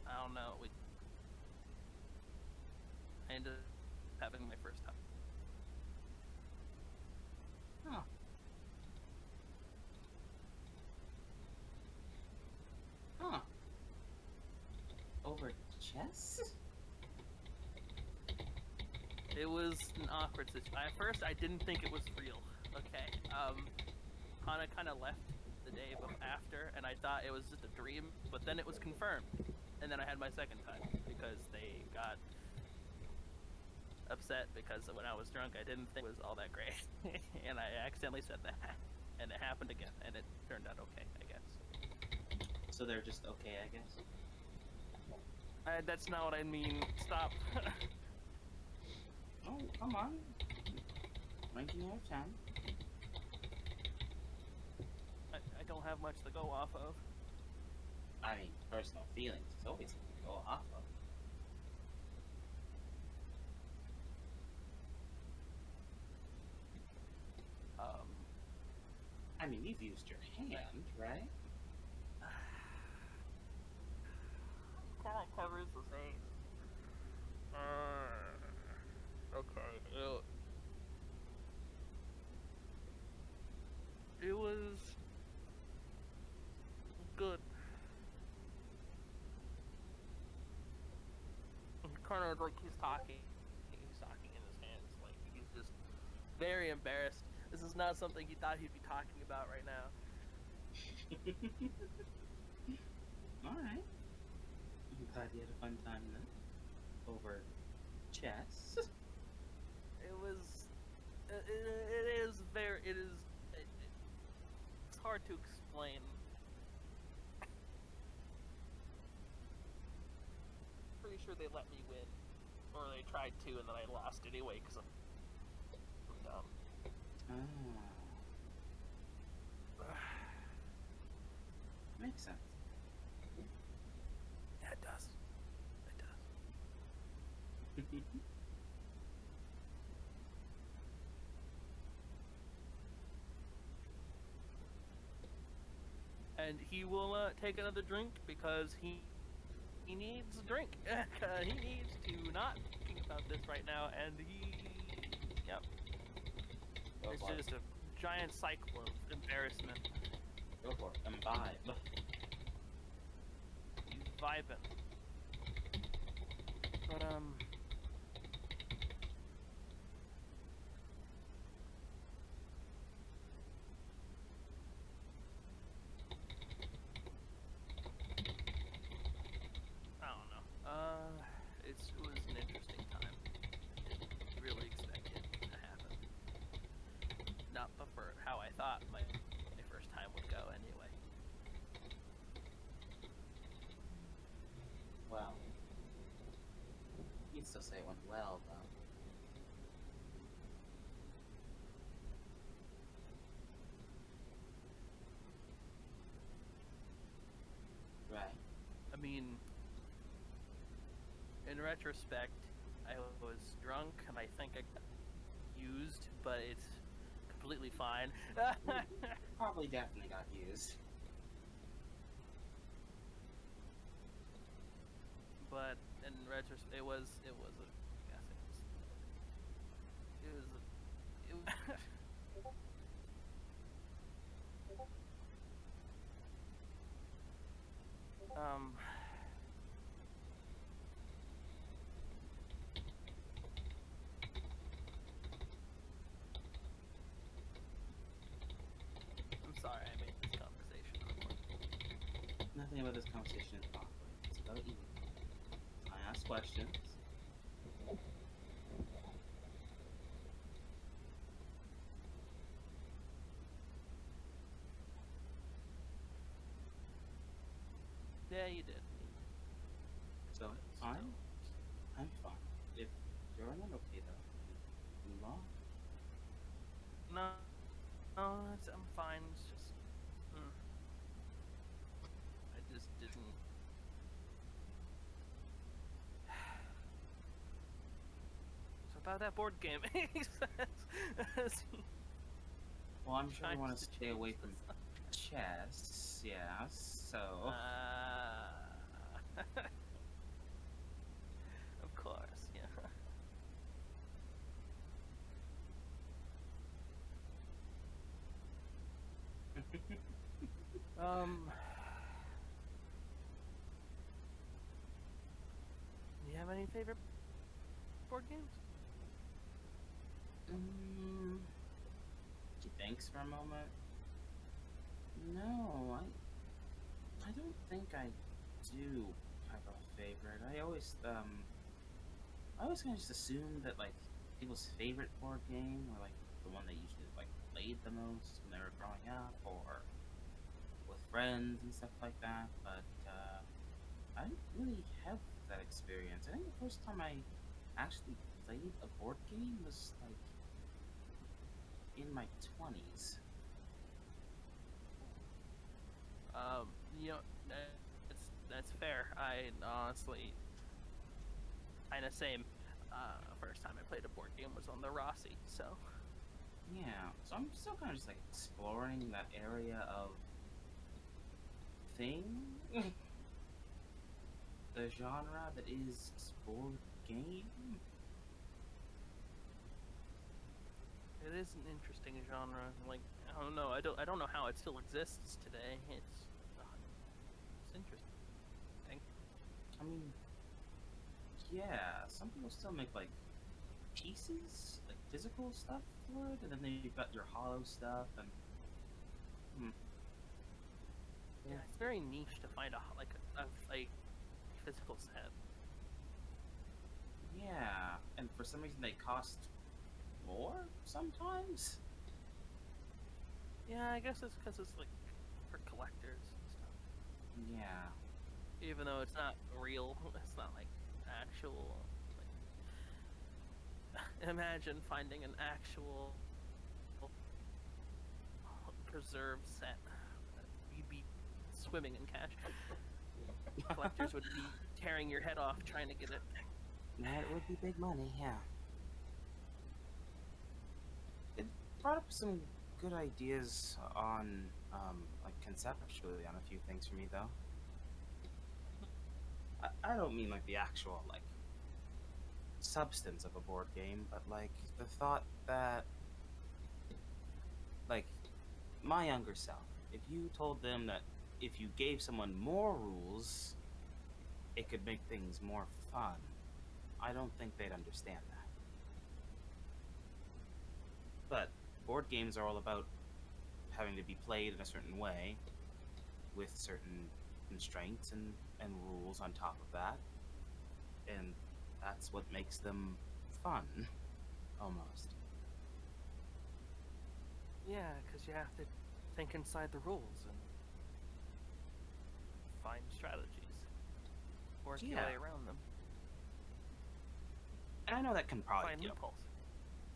I don't know, I ended up having my first time. Huh. Huh. Over chess? It was an awkward situation. At first, I didn't think it was real. Okay. Hana kind of left the day after, and I thought it was just a dream, but then it was confirmed. And then I had my second time because they got upset because when I was drunk, I didn't think it was all that great. And I accidentally said that. And it happened again, and it turned out okay, I guess. So they're just okay, I guess? That's not what I mean. Stop. Oh, come on. 19 out of 10. I don't have much to go off of. I mean, personal feelings is always something to go off of. I mean, you've used your hand, right? Kind of covers the face. Okay. It was good. Kind of like he's talking in his hands, like he's just very embarrassed. This is not something he thought he'd be talking about right now. Alright. I'm glad you had a fun time then. Over chess. It was. It's hard to explain. Pretty sure they let me win, or they tried to, and then I lost anyway because I'm dumb. Makes sense. Yeah, it does. It does. And he will take another drink because he needs a drink. He needs to not think about this right now, and yep. Go It's for just a giant cycle of embarrassment. Go for it. Imbibe. He's vibing. But, I don't know. It was an interesting time. Didn't really expect it to happen. Not for how I thought my first time would go anyway. Well, you'd still say it went well, though. Right. I mean, in retrospect, I was drunk and I think I got used, but it's completely fine. Probably definitely got used. But in retrospect, it was a, I guess it was I'm sorry I made this conversation awkward. Nothing about this conversation is awkward. It's about you. I ask questions. Yeah, you did. So I'm fine. If you're not okay though, move on. No, I'm fine. It's just, I just didn't. So about that board game, he says. Well, I'm sure you want to Trying to stay away change from the chess. Yeah. So. Of course, yeah. Um, do you have any favorite board games? She thinks for a moment. No, I don't think I do have a favorite. I always kind of just assumed that like people's favorite board game were like the one they usually like played the most when they were growing up or with friends and stuff like that. But I didn't really have that experience. I think the first time I actually played a board game was like in my 20s. You know, that's fair. I honestly, kind of same. First time I played a board game was on the Rossi, so. Yeah, so I'm still kind of just like exploring that area of thing, the genre that is board game. It is an interesting genre. Like, I don't know. I don't know how it still exists today. It's interesting. I mean, yeah, some people still make like pieces, like physical stuff for it, and then you've got your hollow stuff, and Yeah, it's very niche to find a physical set. yeah, and for some reason they cost more sometimes. Yeah, I guess it's because it's like for collectors and stuff. Yeah, Even though it's not real, it's not like actual. Like, imagine finding an actual preserved set. You'd be swimming in cash. Collectors would be tearing your head off trying to get it. that would be big money. Yeah, it brought up some good ideas on like conceptually on a few things for me though. I don't mean like the actual like substance of a board game, but like the thought that like my younger self, if you told them that if you gave someone more rules, it could make things more fun, I don't think they'd understand that. But board games are all about having to be played in a certain way with certain constraints and rules on top of that. And that's what makes them fun, almost. Yeah, because you have to think inside the rules and find strategies, work your way Yeah. around them, And I know that can probably find loopholes.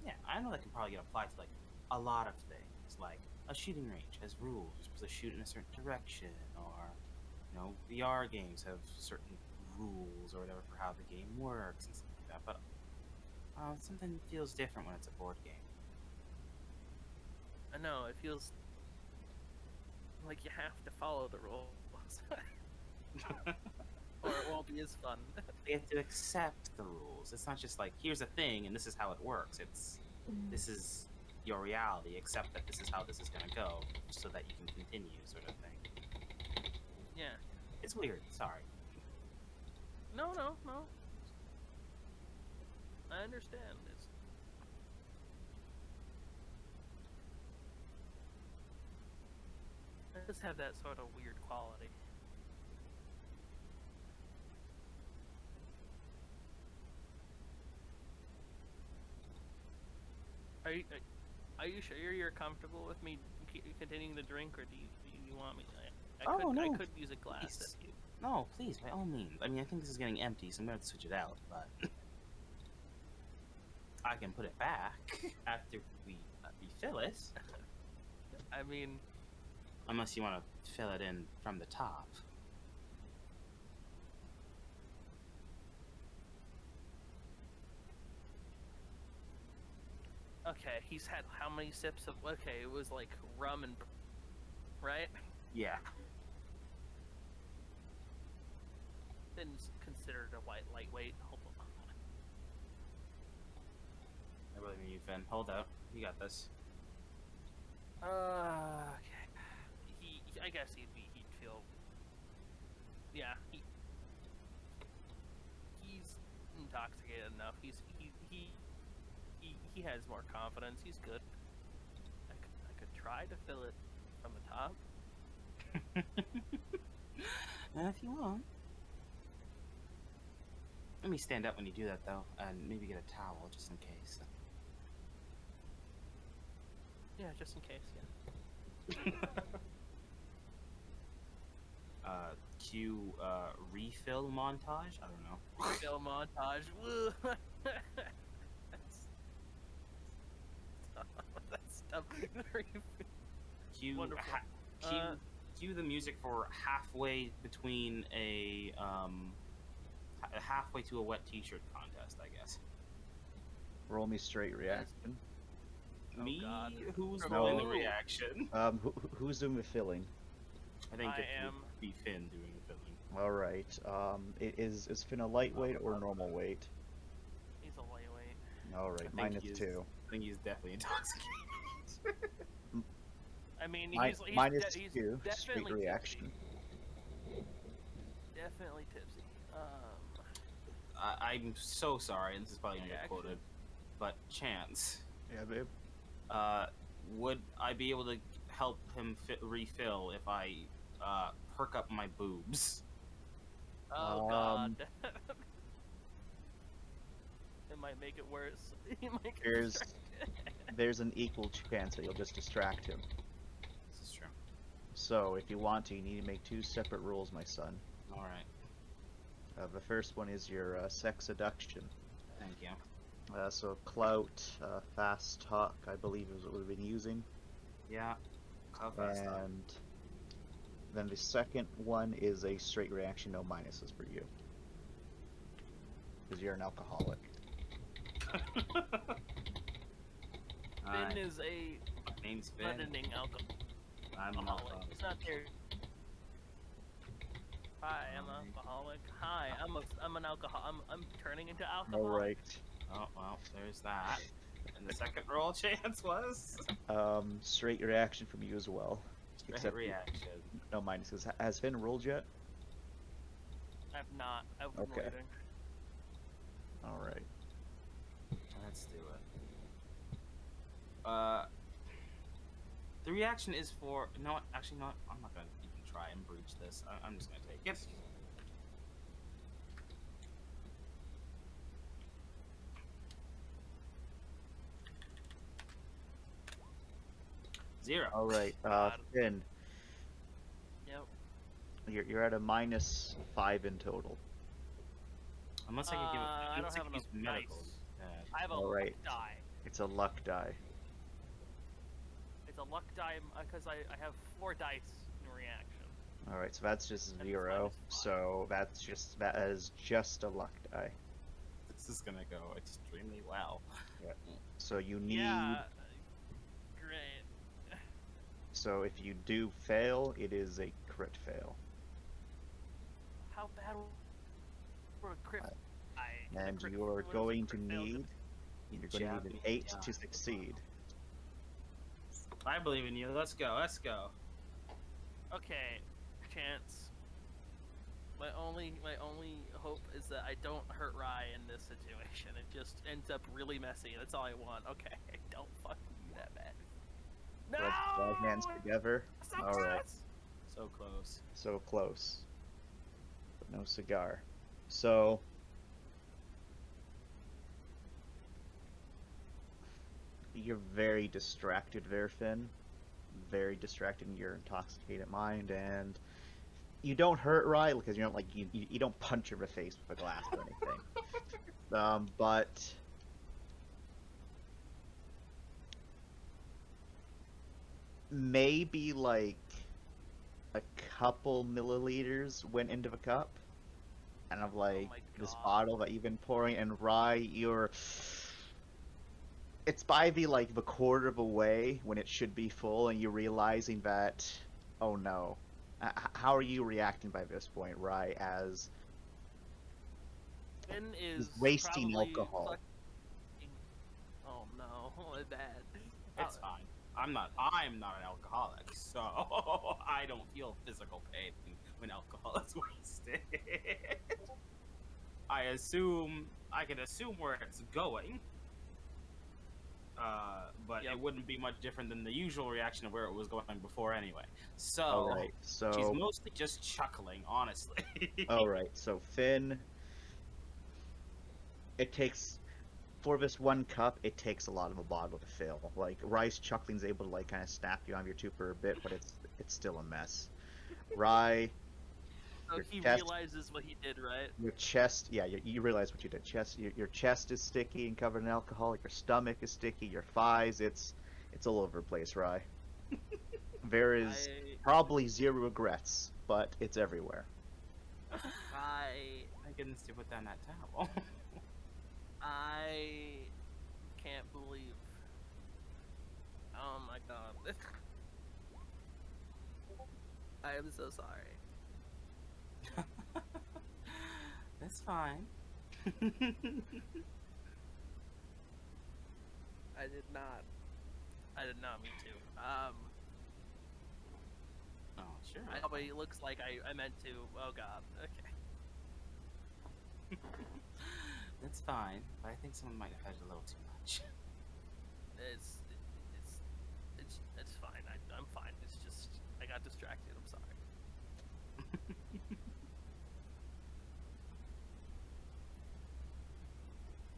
yeah, I know that can probably get applied to like a lot of things. Like a shooting range has rules. You're supposed to shoot in a certain direction, or VR games have certain rules or whatever for how the game works and stuff like that. But something feels different when it's a board game. I know, it feels like you have to follow the rules, or it won't be as fun. They have to accept the rules. It's not just like here's a thing and this is how it works. It's this is your reality. Accept that this is how this is going to go, so that you can continue, sort of thing. Yeah. It's weird. Sorry. No. I understand. It does have that sort of weird quality. Are you sure you're comfortable with me continuing the drink, or do you want me? I could use a glass Please. if you. No, please, by all means. I mean, I think this is getting empty, so I'm going to switch it out, but I can put it back after we refill it. I mean, Unless you want to fill it in from the top. okay, he's had how many sips of? Okay, it was like rum and, right? Yeah. Then considered a lightweight. Hold on. I really need you, Finn. Hold out. You got this. Okay. I guess he'd feel. Yeah, he's intoxicated enough. He has more confidence. He's good. I could try to fill it from the top. If you want. Let me stand up when you do that, though, and maybe get a towel just in case. Yeah, just in case. Yeah. Cue refill montage. I don't know. Refill montage. Woo. That's dumb. Cue, Wonderful. Cue the music for halfway between a halfway to a wet T-shirt contest, I guess. Roll me straight reaction. Me? God. Who's No. rolling the reaction? Who's doing the filling? I think I it am. would be Finn doing the filling. All right. Is Finn a lightweight or normal weight? He's a lightweight. All right, -2. I think he's definitely intoxicated. I mean, -2. he's Straight definitely reaction. tipsy. Definitely tipsy. I'm so sorry, and this is probably gonna get Reaction? quoted, but Chance, Yeah, babe. would I be able to help him refill if I perk up my boobs? Oh God. It might make it worse. He might get distracted. There's an equal chance that you'll just distract him. This is true. So, if you want to, you need to make 2 separate rolls, my son. All right. The first one is your sex seduction. Thank you. So clout, fast talk, I believe is what we've been using. Yeah. How fast up? And then the second one is a straight reaction, no minuses for you. Because you're an alcoholic. Finn is a Name's Finn. threatening alcoholic. I'm an alcoholic. It's not there. Hi, I'm an alcoholic. Hi, I'm an alcohol. I'm turning into alcohol. Alright. Oh well, there's that. And the second roll chance was Straight reaction from you as well. straight Except reaction. no minuses. Has Finn rolled yet? I've not. I've been Okay. waiting. Alright. Let's do it. The reaction is for no. Actually, no. I'm not gonna even try and breach this. I'm just gonna take it. Zero. Alright, God. Finn, Yep. you're at a -5 in total. Unless I can give it. I don't unless have can enough use medical. dice. I have a Alright. luck die. It's a luck die. It's a luck die because I have 4 dice in reaction. Alright, so that's just And it's 0. -5. So that is just a luck die. This is gonna go extremely well. So you need. Yeah. Great. So if you do fail, it is a crit fail. How bad would a crit? And crit- you are what is a going to crit fail? need. You're going to need an 8 to succeed. I believe in you. Let's go. Let's go. Okay, Chance. My only hope is that I don't hurt Rye in this situation. It just ends up really messy. That's all I want. Okay, don't fucking do that bad. No! Rub hands together. So Alright. close! So close. So close. But no cigar. So. You're very distracted there, Finn. Very distracted in your intoxicated mind, and you don't hurt Rye because you don't like you don't punch her in the face with a glass or anything. But maybe like a couple milliliters went into the cup, and of like my this God. bottle that you've been pouring, and Rye, it's by the quarter of a way when it should be full, and you're realizing that, oh no. How are you reacting by this point, Rye, as Finn is wasting probably alcohol? Oh no, my bad. It's fine. I'm not an alcoholic, so I don't feel physical pain when alcohol is wasted. I can assume where it's going, but Yep. it wouldn't be much different than the usual reaction of where it was going before anyway. So All right. she's So mostly just chuckling, honestly. all right. So Finn, it takes for this one cup, it takes a lot of a bottle to fill. Like Rye's chuckling's able to like kind of snap you on your tooth for a bit, but it's still a mess. Rye, So your he chest, realizes what he did, right? your chest, yeah, you realize what you did. Your chest is sticky and covered in alcohol. Your stomach is sticky. Your thighs, it's all over the place, Rye. There is I probably zero regrets, but it's everywhere. I My goodness, you put down that towel. I can't believe. Oh my god. I am so sorry. That's fine. I did not. I did not mean to. Oh, sure. I know, but it looks like I meant to. Oh god. Okay. That's fine, but I think someone might have had a little too much. It's it's fine. I'm fine. It's just I got distracted. I'm sorry.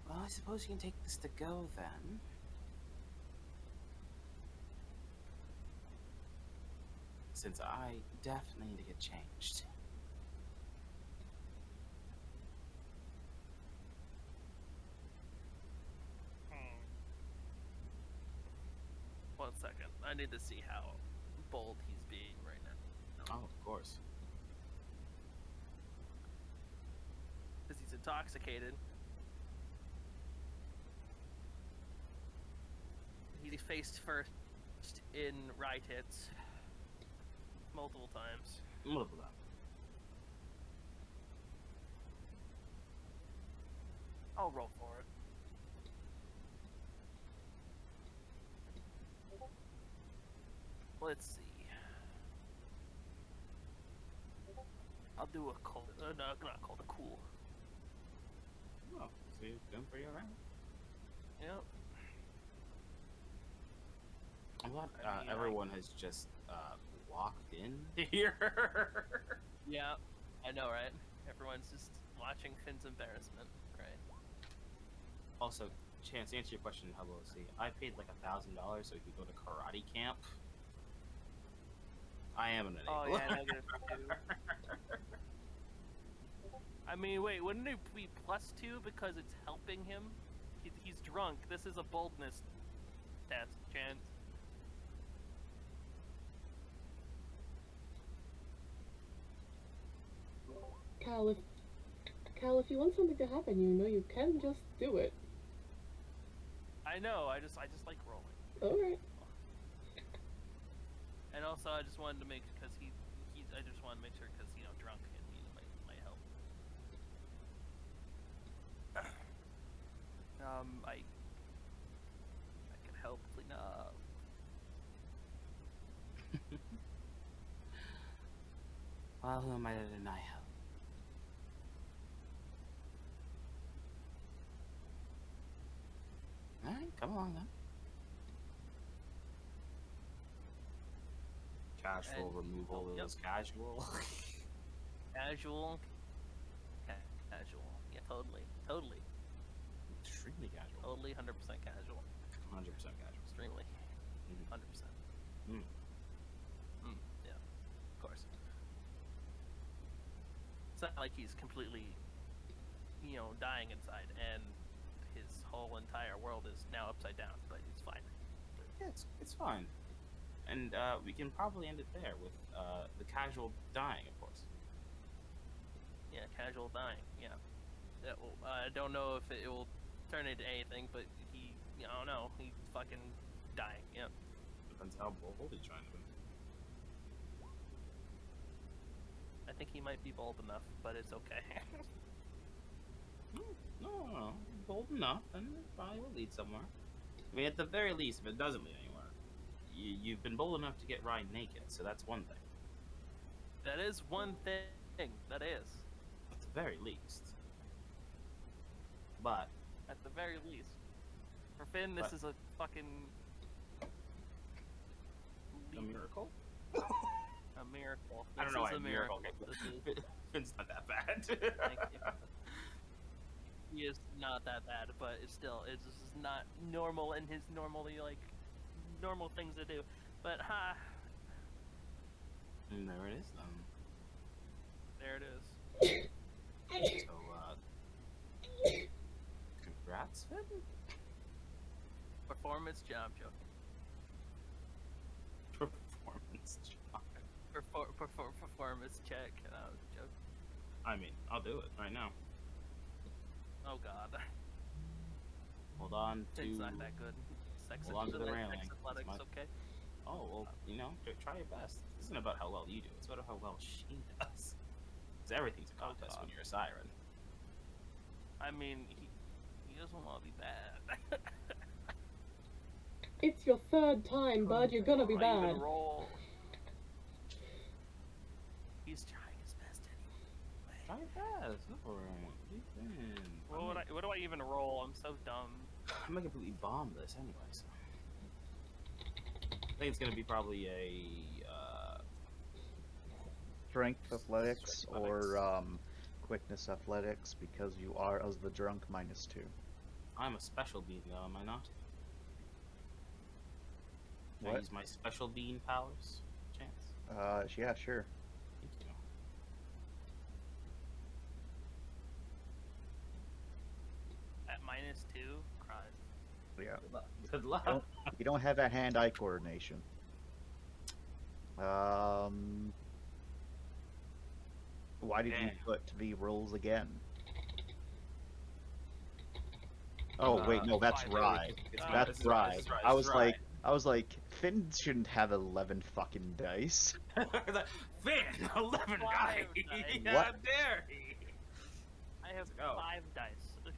Well, I suppose you can take this to go then. Since I definitely need to get changed. 1 second. I need to see how bold he's being right now. Oh, of course. Because he's intoxicated. He's faced first in right hits multiple times. Multiple times. I'll roll for it. Let's see. I'll do a cold. No, not cold. A cool. Oh, so you're doing pretty alright. Yep. I'm glad I mean, everyone has just walked in here. Yeah, I know, right? Everyone's just watching Finn's embarrassment, right? Also, Chance, to answer your question, hello, see, I paid like $1,000 so we could go to karate camp. I am an enabler. Oh yeah, -2. I mean, wait, wouldn't it be +2 because it's helping him? He's drunk. This is a boldness test, Chance. Cal, if you want something to happen, you know you can just do it. I know. I just like rolling. All right. And also, I just wanted to make because I just wanted to make sure because drunk and might help. I can help clean up. Well, who am I to deny help? Alright, come along then. Casual And- removal yep. is casual. Casual. Casual. Yeah, totally. Extremely casual. Totally 100% casual. 100% casual. Extremely. Mhm. 100%. Mm. Yeah, of course. It's not like he's completely, dying inside and his whole entire world is now upside down, but it's fine. Yeah, it's fine. And we can probably end it there with the casual dying, of course. Yeah, casual dying. Yeah. I don't know if it will turn into anything, but I don't know. He's fucking dying. Yeah. Depends how bold he's trying to be. I think he might be bold enough, but it's okay. No. Bold enough, then it probably will lead somewhere. I mean, at the very least, if it doesn't lead anywhere, you've been bold enough to get Ryan naked, so that's one thing. That is one thing. That is. At the very least. But At the very least. For Finn, this But- is a fucking... a miracle? A miracle. I don't This know is why a miracle. This This is, Finn's not that bad. he is not that bad, but it's still, it's just not normal in his normally, like, normal things to do. But, And there it is then. there it is. So, congrats, Finn. Performance job, joking. Performance job. Performance check. Joke. I mean, I'll do it right now. Oh god. Hold on to. Finn's not that good. Sex, Hold on to the sex railing. athletics, It's my- okay? Oh well, you know, try your best. This isn't about how well you do. It's about how well she does. Because everything's a contest God. when you're a siren. I mean, he doesn't want to be bad. It's your third time, bud. You're gonna be Or even bad. roll. He's trying his best anyway. Try your best. Go for it. What do you think? What do I even roll? I'm so dumb. I'm gonna completely bomb this anyway. So. I think it's gonna be probably a Strength athletics or quickness athletics because you are as the drunk -2. I'm a special bean though, am I not? Can I What? use my special bean powers? Chance. Yeah, sure. Thank you. At -2, Christ. Yeah. Good luck. You don't have that hand-eye coordination. Why did you Damn. put V rolls again? Oh wait, no, that's fine. Rye. It's fine. That's This is Rye. Rye. This is Rye. I This was is Rye. like, Finn shouldn't have 11 fucking dice. Finn, 11 guy. Five dice. How dare he? I have go. 5 dice.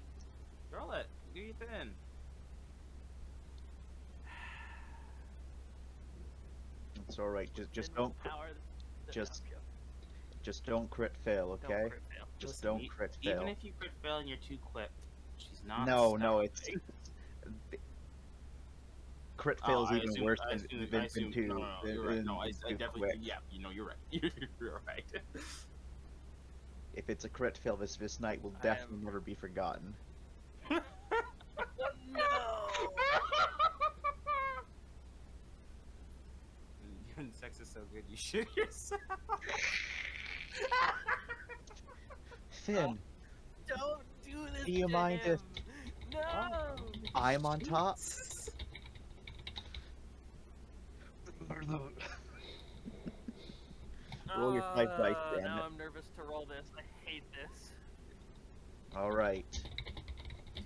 Roll it. Do your thing. It's all right. Just Finn don't power. just- No, just don't crit fail, don't okay? crit fail. Just Listen, don't crit fail. Even if you crit fail and you're too quick, she's not. No, stopping. crit Oh, fail's I even assume- worse I than assume- than I assume- two. No, you're right. No, I than too definitely. quick. Yeah, you're right. You're right. If it's a crit fail, this night will definitely never be forgotten. No! When sex is so good, you shit yourself. Finn, Don't do this Do you to mind him. if- No! I'm on top. Roll your 5 dice, damn Now it. I'm nervous to roll this. I hate this. All right, 2.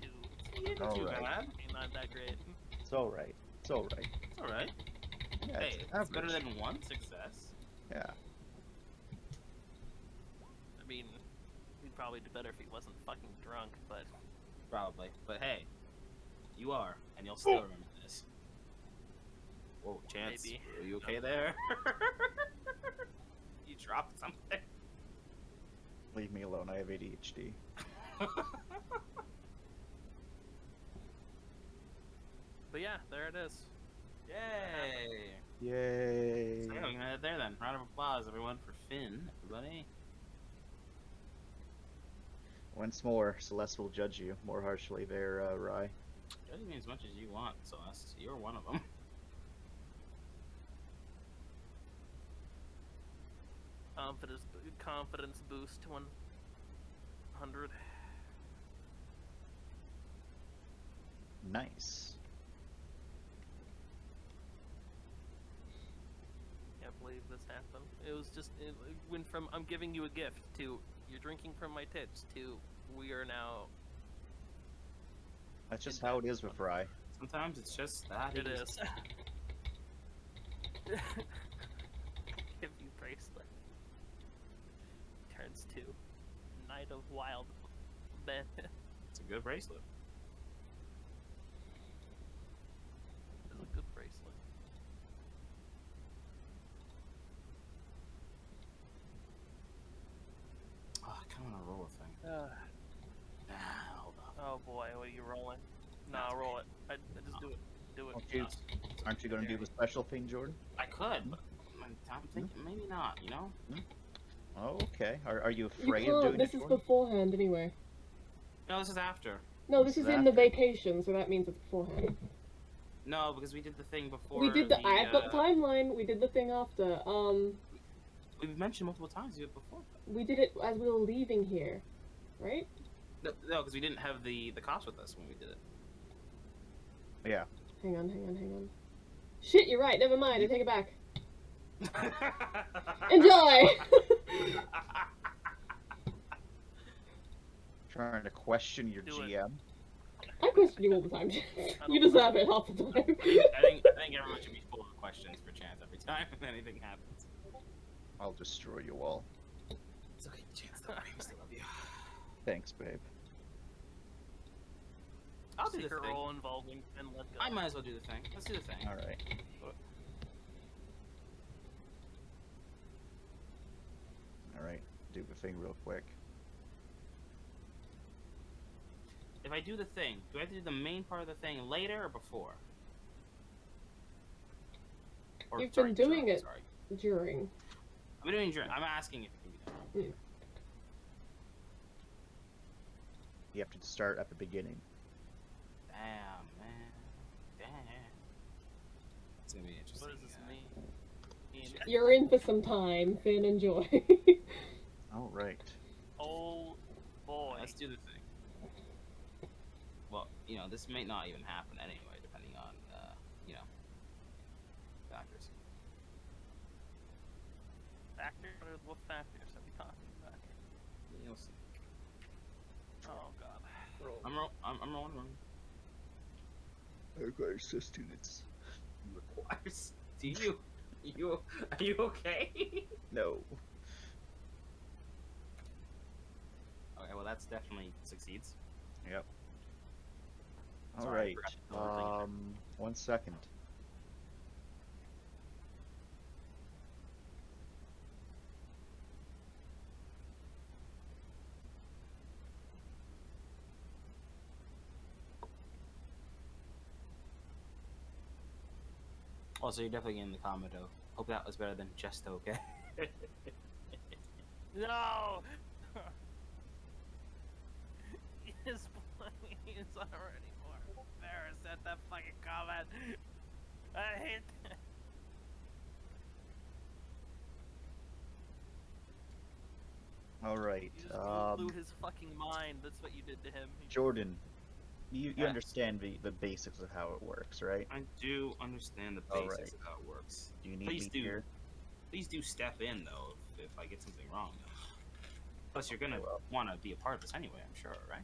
All Too right. bad. Not that great. it's all right. It's all right. It's all right. Yeah, Hey, it's it's better average. than one success. Yeah. I mean, he'd probably do better if he wasn't fucking drunk, but Probably. But hey, you are, and you'll still remember this. Whoa, Chance, Maybe. are you okay there? You dropped something. Leave me alone. I have ADHD. but yeah, there it is. Yay! Yay! So yeah, we're gonna end it there then. Round of applause, everyone, for Finn, everybody. Once more, Celeste will judge you more harshly there, Rye. Judge me as much as you want, Celeste. You're one of them. Confidence boost 100. Nice. Can't believe this happened. It was just it went from I'm giving you a gift to you're drinking from my tits to we are now. That's just how it is with Rye. Sometimes it's just that It easy. is. Give you bracelet. Turns to Knight of Wild Ben. It's a good bracelet. It's a good bracelet. you rolling? No, roll it. I just do it. Do it. Aren't you going to do the special thing, Jordan? I could, but I'm thinking maybe not. You know. Oh, okay. Are you You afraid of can't. doing This it, is Jordan? beforehand anyway. No, this is after. No, this This is is in the after. vacation, so that means it's beforehand. No, because we did the thing before. We did the. I've got the timeline. We did the thing after. We've mentioned multiple times you did it before. We did it as we were leaving here, right? No, because we didn't have the cops with us when we did it. Yeah. Hang on. Shit, you're right. Never mind. I take it back. Enjoy. Trying to question your Do it. GM. I question you all the time. You deserve it half the time. I think everyone should be full of questions for Chance every time anything happens. I'll destroy you all. It's okay, Chance. Don't worry, we still love you. Thanks, babe. I'll do the Secret thing. roll involving and let go. I might as well do the thing. Let's do the thing. All right. All right. Do the thing real quick. If I do the thing, do I have to do the main part of the thing later or before? Or, You've sorry, been doing during, it. Sorry. During. I'm doing during. I'm asking if it can be done. You have to start at the beginning. Damn, man. Damn. It's gonna be interesting. What does this mean? You're in for some time, Finn. Enjoy. All right. Oh boy. Let's do the thing. Well, you know, this may not even happen anyway, depending on, you know, factors. Factors? What factors are we talking about here? You'll see. Oh god. I'm rolling. Okay, sustenance. Do you? Are you okay? No. Okay, well that's definitely succeeds. Yep. All Sorry, I right. forgot to fill everything in. 1 second. Also, you're definitely getting the comment of, hope that was better than just okay. No! Yes, please, already more embarrassed at that fucking comment. I hate that. All right. You just blew his fucking mind. That's what you did to him. Jordan, you Yes. understand the basics of how it works, right? I do understand the All basics right. of how it works. Do you need Please me do. here? Please do step in though if I get something wrong. Plus, you're gonna well. want to be a part of this anyway, I'm sure, right?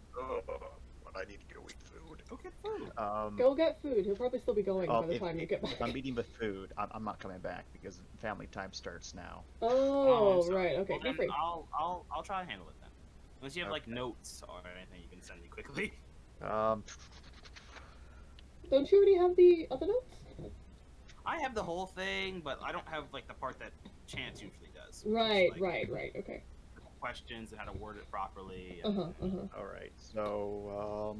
But I need to go eat food. Go get food. Go get food. He'll probably still be going by the if, time you get back. if I'm eating the food, I'm not coming back because family time starts now. Oh, I'm sorry. right. Okay. Well, Be then free. I'll try to handle it then. Unless you have like Okay. notes or anything you can send me quickly. Don't you already have the other notes? I have the whole thing, but I don't have like the part that Chance usually does. which is, Right. like, Right. Okay. Questions and how to word it properly. Uh And, huh. All right. So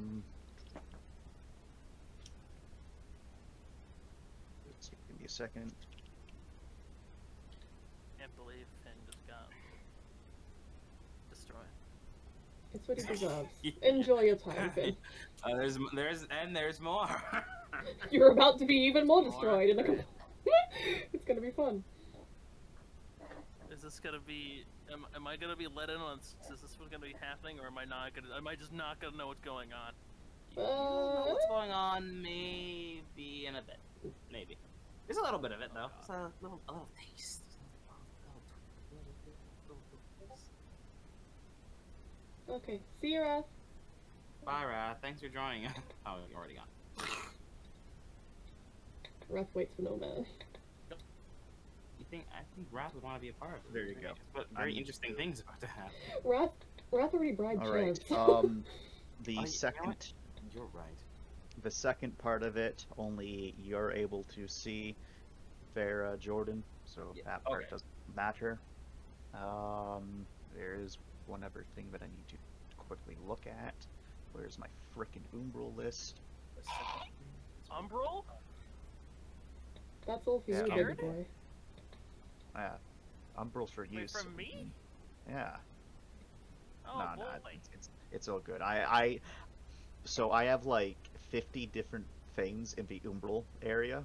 let's see, give me a second. Can't believe Finn just got destroyed. It's what he deserves. Enjoy your time, Finn. there's more. You're about to be even more More. destroyed in a couple. It's gonna be fun. Is this gonna be? Am I gonna be let in on? Is this what's gonna be happening, or am I not gonna? Am I just not gonna know what's going on? You don't know what's going on, maybe in a bit. Maybe. There's a little bit of it though. It's a little taste. Okay. See you, Wrath. Bye, Wrath. Thanks for joining. Oh, you're already gone. Wrath waits for no man. I think Wrath would want to be a part of it. There you go. But very interesting things about to happen. Wrath already bribed All right. Chance. The Oh, you know second. what? You're right. The second part of it, only you're able to see Farah Jordan, so Yeah, that part okay. doesn't matter. There is one other thing that I need to quickly look at Where's my frickin' Umbral list? Umbral? That's all for Yeah, you, Scared? baby boy. Yeah, Umbral's for you. Wait, from me? Yeah. Oh Nah, boy. it's all good. So I have like 50 different things in the Umbral area.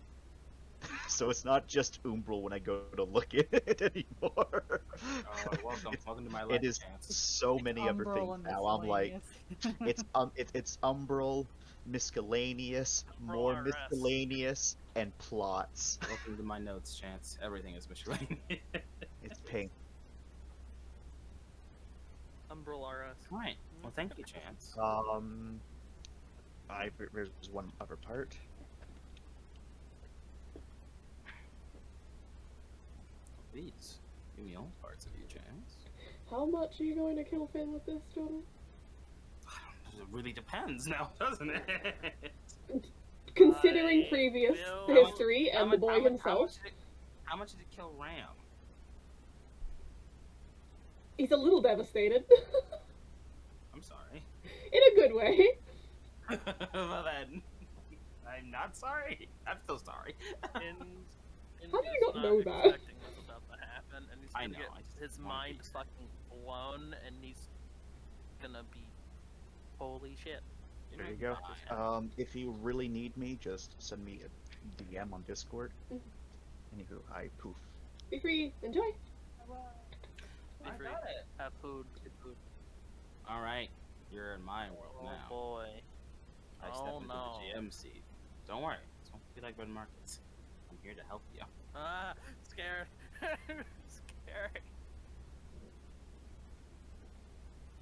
So it's not just Umbral when I go to look at it anymore. Welcome to my life, It is Chance. so many other Umbral things and now. I'm like, miscellaneous. it's Umbral, miscellaneous, more RS. miscellaneous, and plots. Welcome to my notes, Chance. Everything is miscellaneous. It's pink. Umbral RS. Right. Well, thank you, Chance. There's one other part. Please, give me all parts of you, Chance. How much are you going to kill Finn with this, Jordan? It really depends now, doesn't it? Considering I previous will- history How and much- the boy how much- himself, How much did it kill Ram? he's a little devastated. I'm sorry. In a good way. Well then, I'm not sorry. I'm still sorry. And How do you is not know that? expecting what's about to happen, and he's I gonna know, get I just his wanna mind be- fucking blown, and he's gonna be holy shit. There you go. If you really need me, just send me a DM on Discord. Anywho, I poof. Be free. Enjoy. Be I free. got it. Have food. Get food. All right, you're in my world Oh now. boy. I step Oh into no. the GM seat. Don't worry, don't be like red markets. I'm here to help you. Ah, scared. Scared.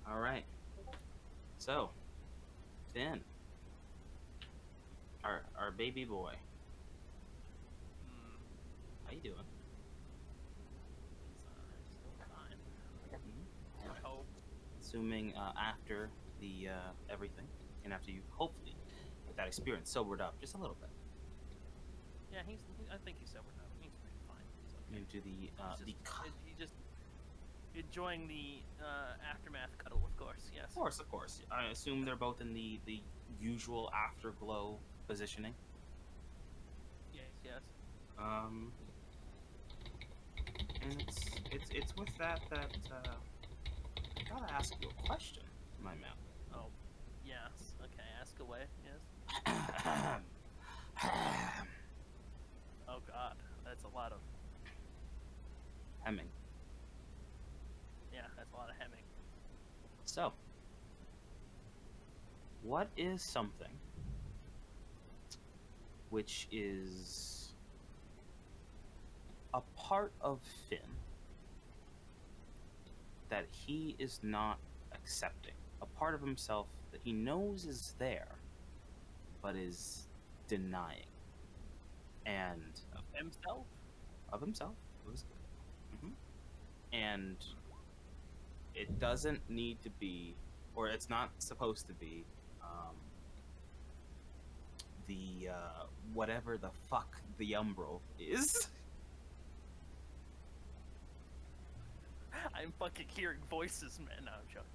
All right. So, Finn, our baby boy, Hmm. how you doing? He's still fine. Mhm. I hope. Assuming after the everything, and after you hopefully with that experience sobered up just a little bit Yeah, I think he's sobered up. He's pretty fine. He's okay. into the He's just enjoying the aftermath cuddle, of course. Yes. Of course. I assume they're both in the usual afterglow positioning. Yes. Yes. And it's with that I gotta ask you a question, my man. Oh, yes. Okay, ask away. Yes. Oh God, that's a lot of. Hemming. Yeah, that's a lot of hemming. So, what is something which is a part of Finn that he is not accepting? A part of himself that he knows is there, but is denying. And Of himself. of himself. And it doesn't need to be, or it's not supposed to be, the whatever the fuck the umbral is. I'm fucking hearing voices, man. No, I'm joking.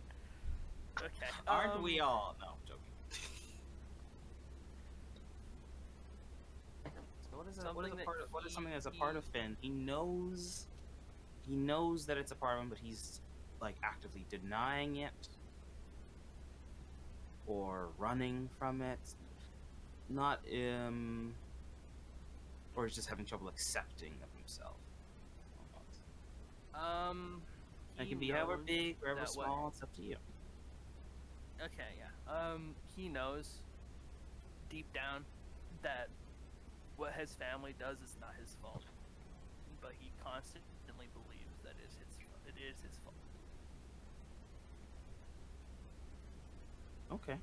Okay. Aren't we all? No, I'm joking. So what is something that's a part of Finn? He knows that it's a part of him, but he's like actively denying it or running from it. Not or he's just having trouble accepting of himself. It can be however big or however small. It's up to you. Okay, yeah. He knows deep down that what his family does is not his fault, but he constantly believes that it is his fault. Okay.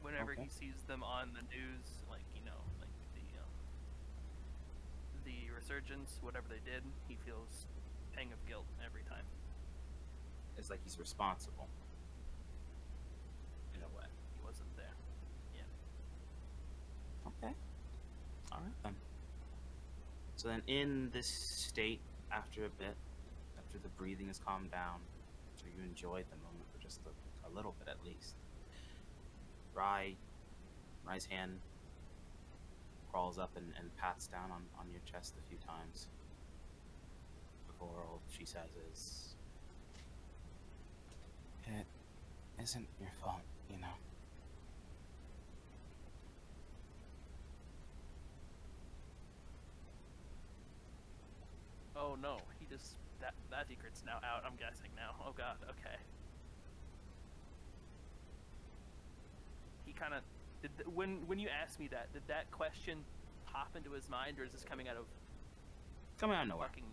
Whenever Okay. he sees them on the news, like the resurgence, whatever they did, he feels pang of guilt every time. It's like he's responsible. In a way. He wasn't there. Okay. Alright then. So then in this state, after a bit, after the breathing has calmed down, after you enjoyed the moment for just just a little bit at least. Rye's hand crawls up and pats down on your chest a few times before all she says is, "It isn't your fault, you know." Oh no, he just that secret's now out. I'm guessing now. Oh god. Okay. He kind of when you asked me that, did that question pop into his mind, or is this coming out of Coming out of nowhere. fucking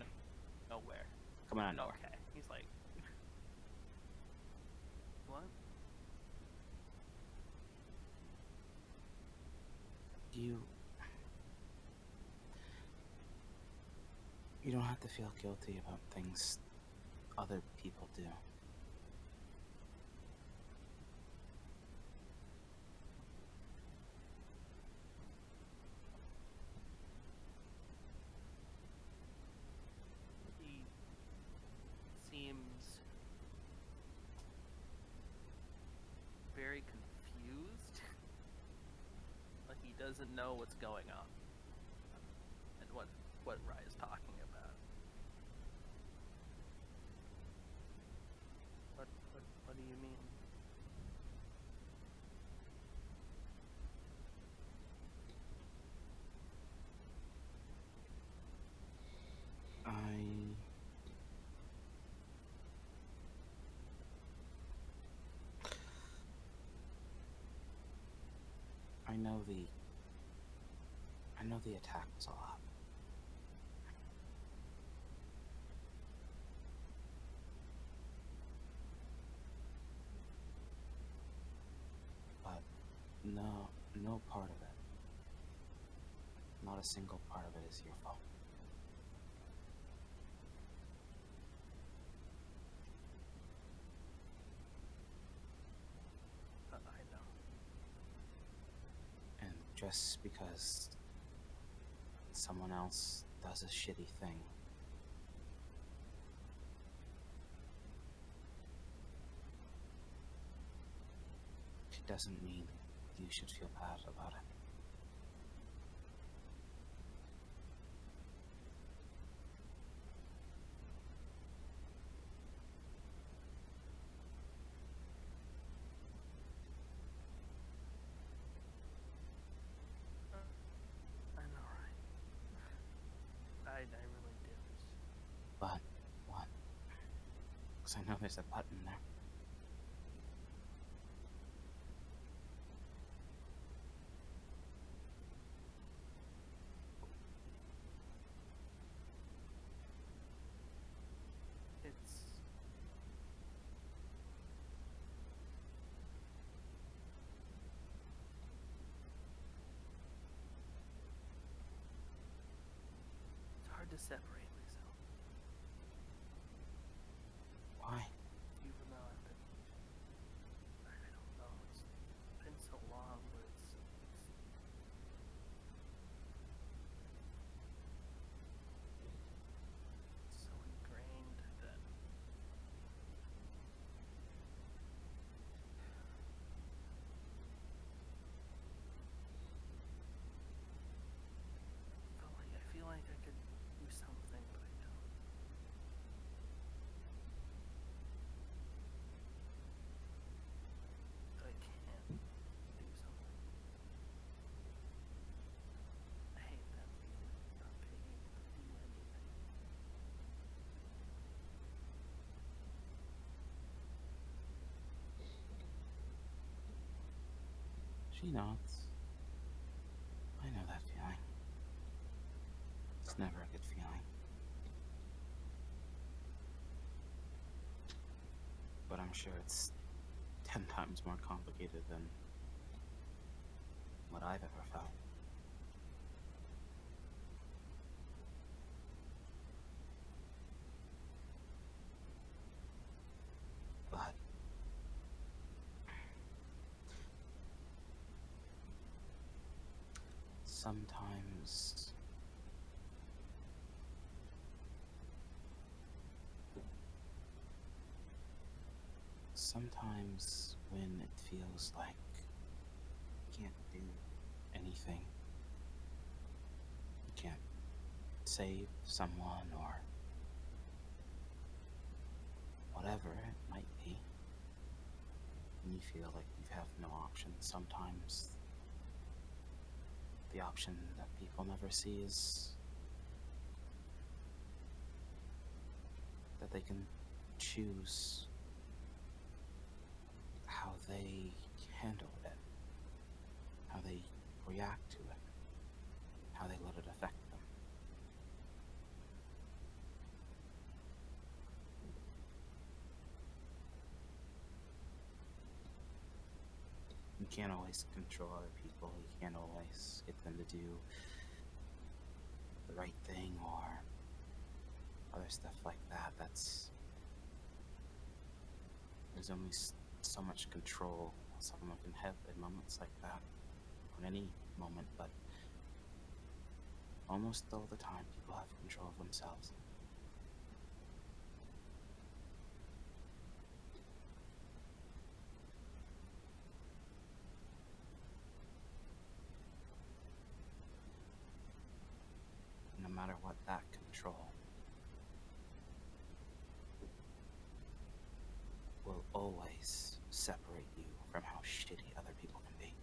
nowhere? Coming out of nowhere. Okay. He's like, what? You don't have to feel guilty about things other people do. He seems very confused. Like he doesn't know what's going on. And what Rye is talking about. What do you mean? I know the attack was a lot. But no part of it, not a single part of it is your fault. I know. And just because someone else does a shitty thing it doesn't mean you should feel bad about it. I know, right? I really did. But what? Because I know there's a button there. It's hard to separate myself. Why? Even though I've been, I don't know, it's been so long, but it's so ingrained that I feel like I could do something, but I don't. But I can't do something. I hate that feeling, not being able to do anything. She nods. I know that feeling. It's never a good feeling. But I'm sure it's 10 times more complicated than what I've ever felt. But sometimes sometimes when it feels like you can't do anything, you can't save someone or whatever it might be, and you feel like you have no option, sometimes the option that people never see is that they can choose how they handle it, how they react to it, how they let it affect them. You can't always control other people, you can't always get them to do the right thing or other stuff like that. There's only so much control someone can have in moments like that, on any moment, but almost all the time people have control of themselves. No matter what that control will always separate you from how shitty other people can be.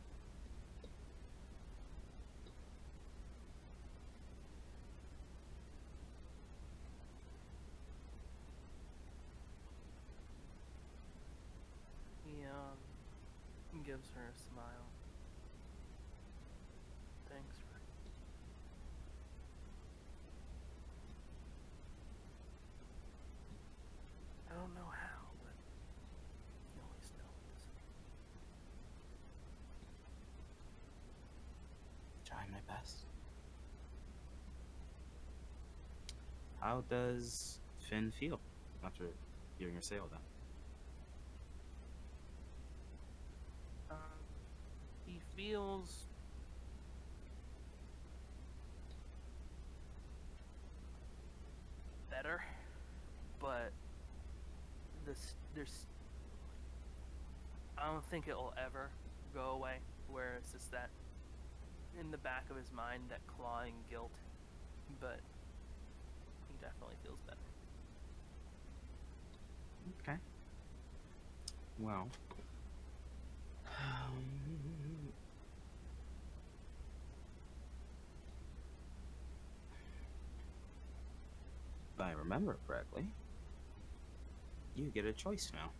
He gives her a smile. Thanks, Rick. I don't know how, but you always know this. Trying my best. How does Fynn feel after hearing her say all that? He feels better, but there's I don't think it'll ever go away, where it's just that in the back of his mind, that clawing guilt, but he definitely feels better. Okay. Well, if I remember correctly, you get a choice now.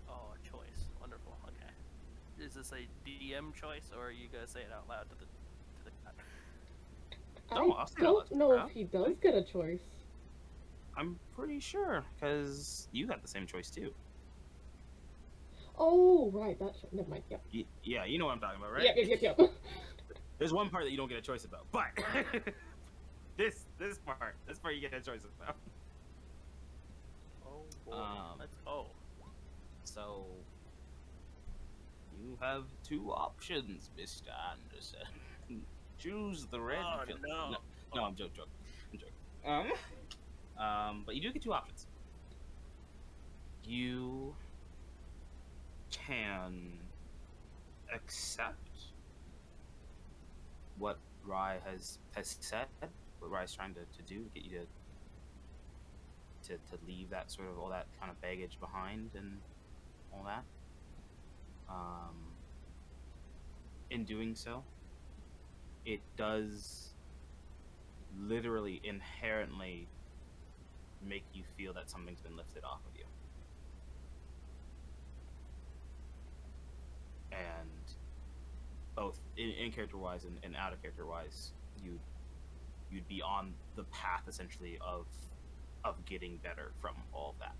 Oh, a choice. Wonderful. Okay. Is this a DM choice, or are you gonna say it out loud to the cat? No, I I'll say it out don't loud. know if he does get a choice. I'm pretty sure, because you got the same choice too. Oh, right, that should. Never mind. Yep. Yeah, you know what I'm talking about, right? Yep. There's one part that you don't get a choice about, but this part you get a choice about. Oh boy. Let's go. So you have two options, Mr. Anderson. Choose the red pill. No, I'm joking. But you do get two options. You can accept what Rye has said, what Rye's trying to do to get you to leave that sort of all that kind of baggage behind and all that. In doing so, it does literally inherently make you feel that something's been lifted off of you. And both in character wise and out of character wise, you'd be on the path essentially of getting better from all of that.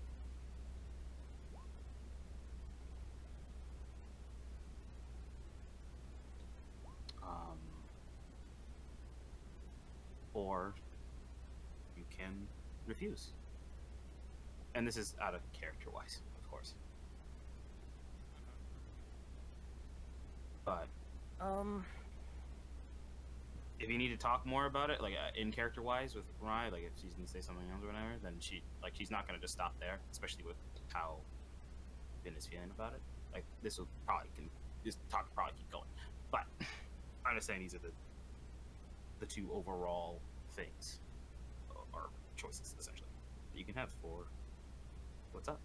Or you can refuse. And this is out of character wise, of course. But if you need to talk more about it, like in character wise with Rye, like if she's gonna say something else or whatever, then she's not gonna just stop there, especially with how is feeling about it. Like this talk will probably keep going, but I'm just saying these are the two overall things or choices essentially that you can have for what's up.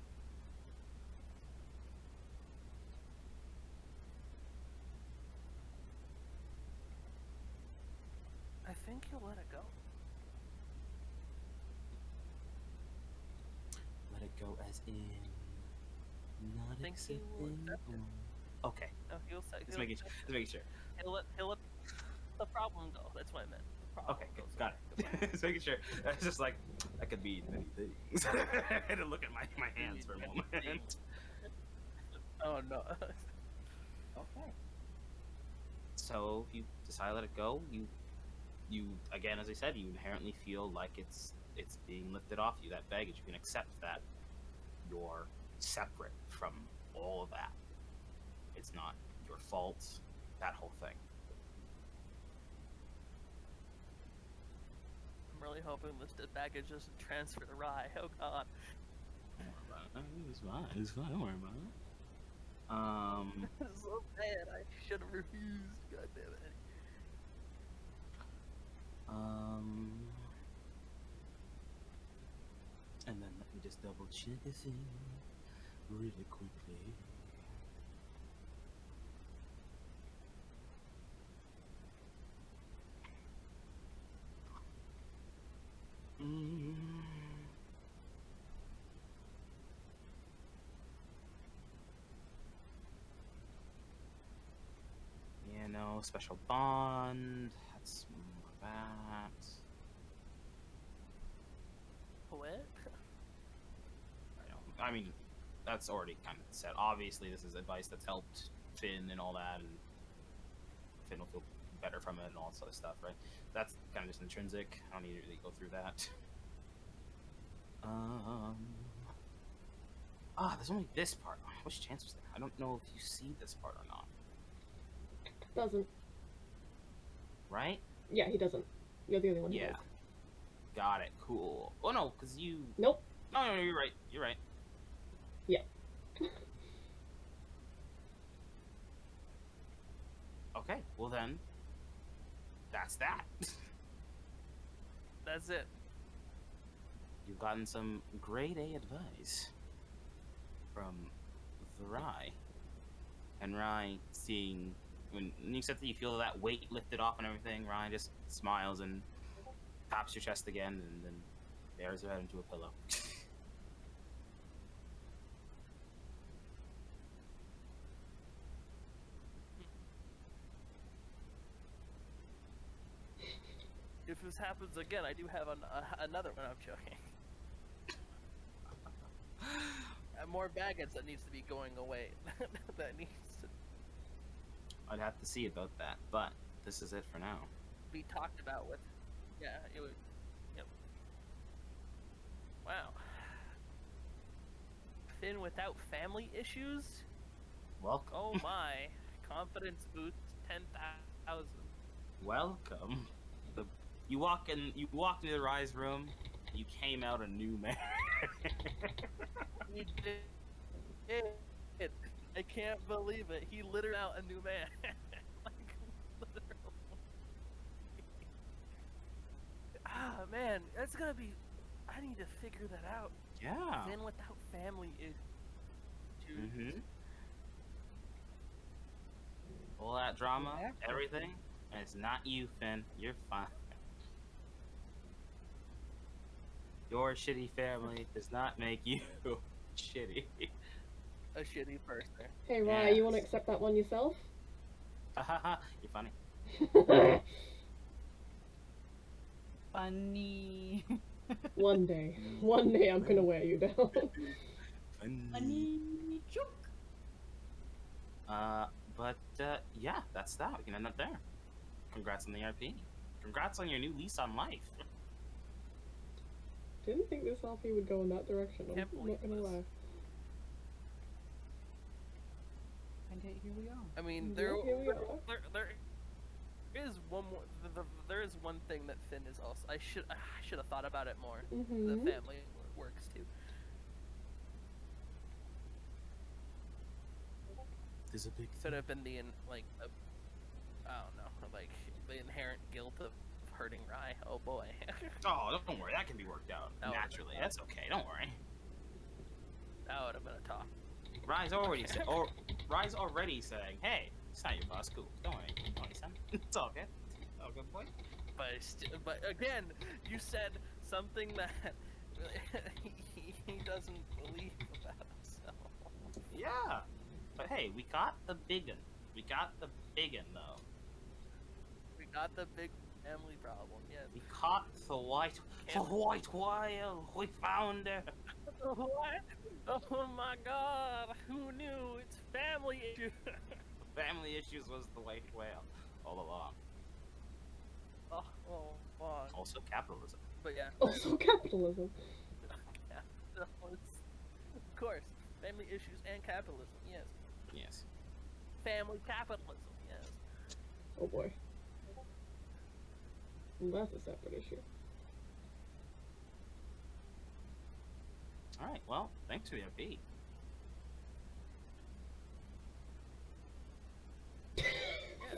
I think he'll let it go. Let it go as in not Think he will accepting. accept it. Okay, No, he'll say. just making sure. He'll let the problem go. That's what I meant. The problem Okay, good. goes Got it. Just making sure. It's just like that could be many things. I had to look at my hands for a moment. Oh no. Okay. So if you decide to let it go, you again, as I said, you inherently feel like it's being lifted off you. That baggage, you can accept that you're separate from all of that. It's not your fault. That whole thing. I'm really hoping this baggage doesn't transfer to Rye. Oh god. Don't worry about it. It's fine. It's fine. Don't worry about it. It's so bad. I should have refused. God damn it. And then let me just double check a thing really quickly. Yeah, no special bond. That's that. What? I mean, that's already kind of said. Obviously, this is advice that's helped Finn and all that, and Finn will feel better from it and all that sort of stuff, right? That's kind of just intrinsic. I don't need to really go through that. There's only this part. Which chance was there? I don't know if you see this part or not. Doesn't. Right? Yeah, he doesn't. You're the only one who Yeah. does. Got it. Cool. Oh no, because you. Nope. No, you're right. You're right. Yeah. Okay. Well then, that's that. That's it. You've gotten some grade A advice from the Rye. And Rye, seeing when you said that you feel that weight lifted off and everything, Rye just smiles and taps your chest again, and then bears her head into a pillow. If this happens again, I do have another one. I'm joking. More baggage that needs to be going away. That needs to I'd have to see about that, but this is it for now. be talked about with. Yeah, it would. Yep. Wow. Finn without family issues? Welcome. Oh my. Confidence boost 10,000. Welcome. You walked into the Rye's room. You came out a new man. He did. I can't believe it. He literally out a new man. Like, literally. Ah, man, that's gonna be. I need to figure that out. Yeah. Finn without family issues. Mm-hmm. All that drama, Yeah. everything, and it's not you, Finn. You're fine. Your shitty family does not make you shitty. A shitty person. Hey, Rye, you want to Yes. accept that one yourself? You're funny. Funny. One day I'm gonna wear you down. Funny joke. Yeah, that's that. We can end up there. Congrats on the RP. Congrats on your new lease on life. Didn't think this RP would go in that direction. I'm Can't believe not gonna this. lie. And here we are. I mean, Yeah, there here we are. is one more. There is one thing that Finn is also. I should have thought about it more. The Mhm. family works too. is a big Could thing. have been the I don't know, like the inherent guilt of hurting Rye. Oh boy. Oh, don't worry, that can be worked out That would've naturally. been That's okay. Don't worry. That would have been a talk. Rye's already saying, "Hey, it's not your boss. Cool. Don't worry. Don't worry, son. It's all good. All good, boy." But again, you said something that he doesn't believe about himself. Yeah. But hey, we got the big one. We got the big one, though. We got the big family problem. Yes. We caught the white whale. We found her. What? Oh my God! Who knew? It's family issue. Family issues was the white whale all along. Oh, fuck. Also capitalism. But yeah. Also capitalism. Yeah. So it's, of course, family issues and capitalism. Yes. Yes. Family capitalism. Yes. Oh boy. That's a separate issue. All right. Well, thanks for the update.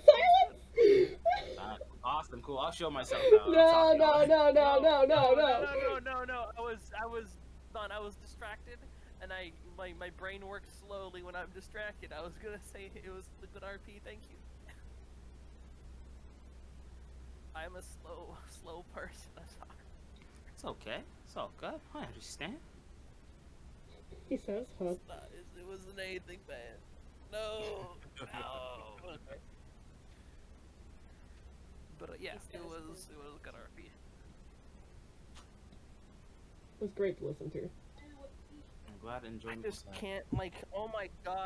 Silence! Awesome. Cool. I'll show myself. No. No. I was distracted, and my brain works slowly when I'm distracted. I was gonna say it was the good RP. Thank you. I'm a slow person. I'm sorry. It's okay. It's all good. I understand. He says, huh? It wasn't anything bad. No. Okay. But yeah, it was a good RP. It was great to listen to. I'm glad I enjoyed I just myself. can't oh my God.